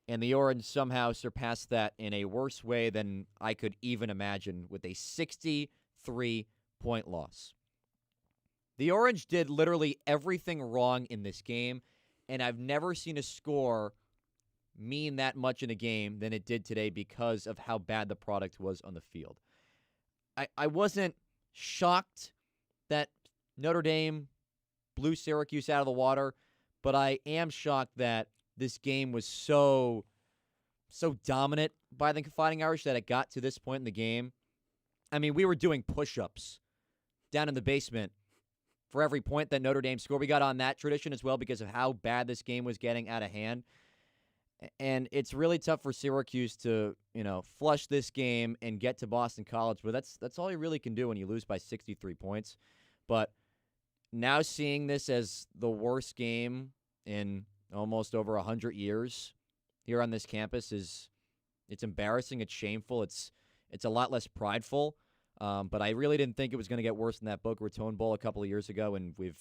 and the Orange somehow surpassed that in a worse way than I could even imagine with a 63-point loss. The Orange did literally everything wrong in this game, and I've never seen a score mean that much in a game than it did today because of how bad the product was on the field. I wasn't shocked that Notre Dame blew Syracuse out of the water, but I am shocked that this game was so dominant by the Fighting Irish that it got to this point in the game. I mean, we were doing push-ups down in the basement for every point that Notre Dame scored. We got on that tradition as well because of how bad this game was getting out of hand. And it's really tough for Syracuse to, flush this game and get to Boston College. But that's all you really can do when you lose by 63 points. But now seeing this as the worst game in almost over 100 years here on this campus it's embarrassing. It's shameful. It's a lot less prideful. But I really didn't think it was going to get worse than that Boca Raton Bowl a couple of years ago, and we've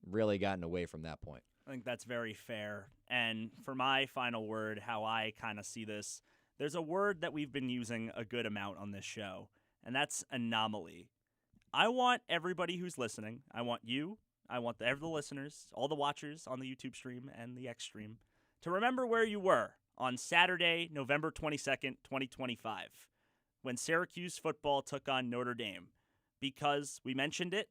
really gotten away from that point. I think that's very fair. And for my final word, how I kind of see this, there's a word that we've been using a good amount on this show, and that's anomaly. I want everybody who's listening, I want you, I want the listeners, all the watchers on the YouTube stream and the X stream, to remember where you were on Saturday, November 22nd, 2025, when Syracuse football took on Notre Dame. Because, we mentioned it,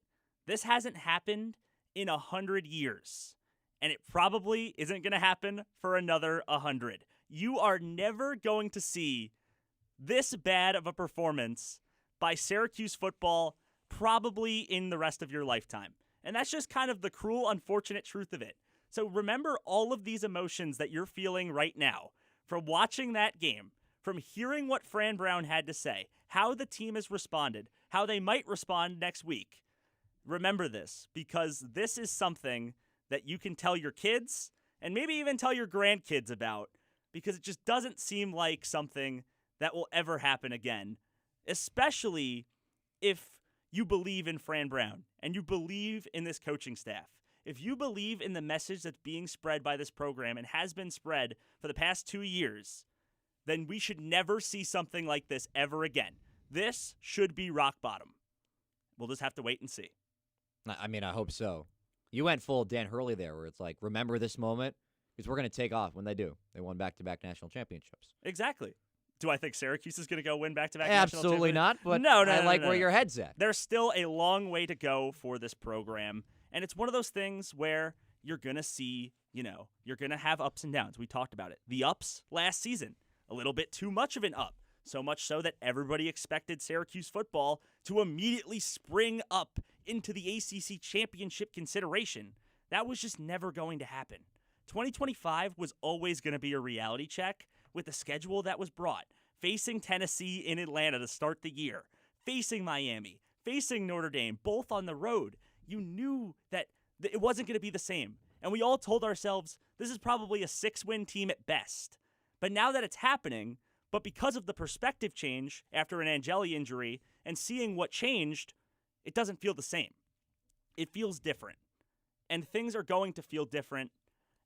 this hasn't happened in 100 years. And it probably isn't going to happen for another 100. You are never going to see this bad of a performance by Syracuse football probably in the rest of your lifetime. And that's just kind of the cruel, unfortunate truth of it. So remember all of these emotions that you're feeling right now from watching that game, from hearing what Fran Brown had to say, how the team has responded, how they might respond next week. Remember this, because this is something that you can tell your kids and maybe even tell your grandkids about, because it just doesn't seem like something that will ever happen again, especially if you believe in Fran Brown and you believe in this coaching staff. If you believe in the message that's being spread by this program and has been spread for the past 2 years, then we should never see something like this ever again. This should be rock bottom. We'll just have to wait and see. I mean, I hope so. You went full Dan Hurley there, where it's like, remember this moment, because we're going to take off when they do. They won back-to-back national championships. Exactly. Do I think Syracuse is going to go win back-to-back Absolutely national championships? not, but no, I like where your head's at. There's still a long way to go for this program, and it's one of those things where you're going to see, you're going to have ups and downs. We talked about it. The ups last season, a little bit too much of an up. So much so that everybody expected Syracuse football to immediately spring up into the ACC championship consideration. That was just never going to happen. 2025 was always going to be a reality check with the schedule that was brought. Facing Tennessee in Atlanta to start the year, facing Miami, facing Notre Dame, both on the road. You knew that it wasn't going to be the same. And we all told ourselves this is probably a 6-win team at best. But now that it's happening, but because of the perspective change after an Angeli injury and seeing what changed, it doesn't feel the same. It feels different. And things are going to feel different,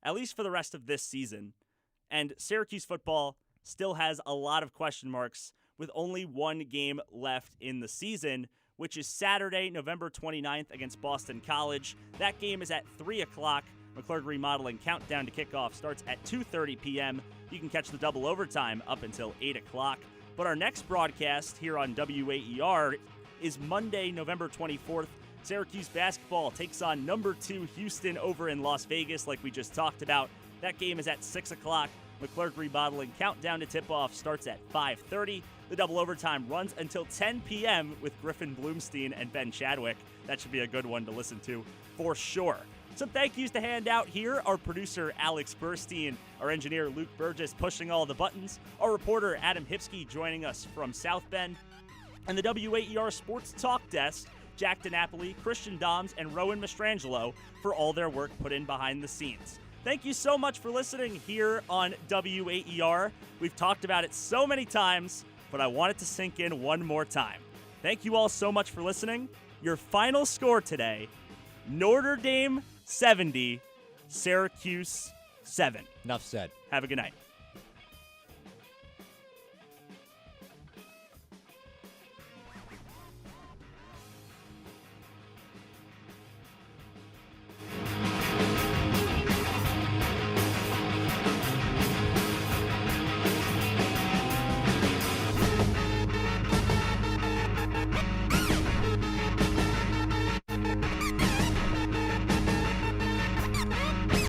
at least for the rest of this season. And Syracuse football still has a lot of question marks with only one game left in the season, which is Saturday, November 29th against Boston College. That game is at 3 o'clock. McClurg Remodeling countdown to kickoff starts at 2:30 p.m. You can catch the double overtime up until 8 o'clock. But our next broadcast here on WAER is Monday, November 24th. Syracuse basketball takes on number 2 Houston over in Las Vegas, like we just talked about. That game is at 6 o'clock. McClurg Remodeling countdown to tip-off starts at 5:30. The double overtime runs until 10 p.m. with Griffin Bloomstein and Ben Chadwick. That should be a good one to listen to for sure. Some thank yous to hand out here. Our producer, Alex Burstein. Our engineer, Luke Burgess, pushing all the buttons. Our reporter, Adam Hipsky, joining us from South Bend. And the WAER Sports Talk Desk, Jack DiNapoli, Christian Doms, and Rowan Mastrangelo for all their work put in behind the scenes. Thank you so much for listening here on WAER. We've talked about it so many times, but I want it to sink in one more time. Thank you all so much for listening. Your final score today, Notre Dame 70, Syracuse 7. Enough said. Have a good night.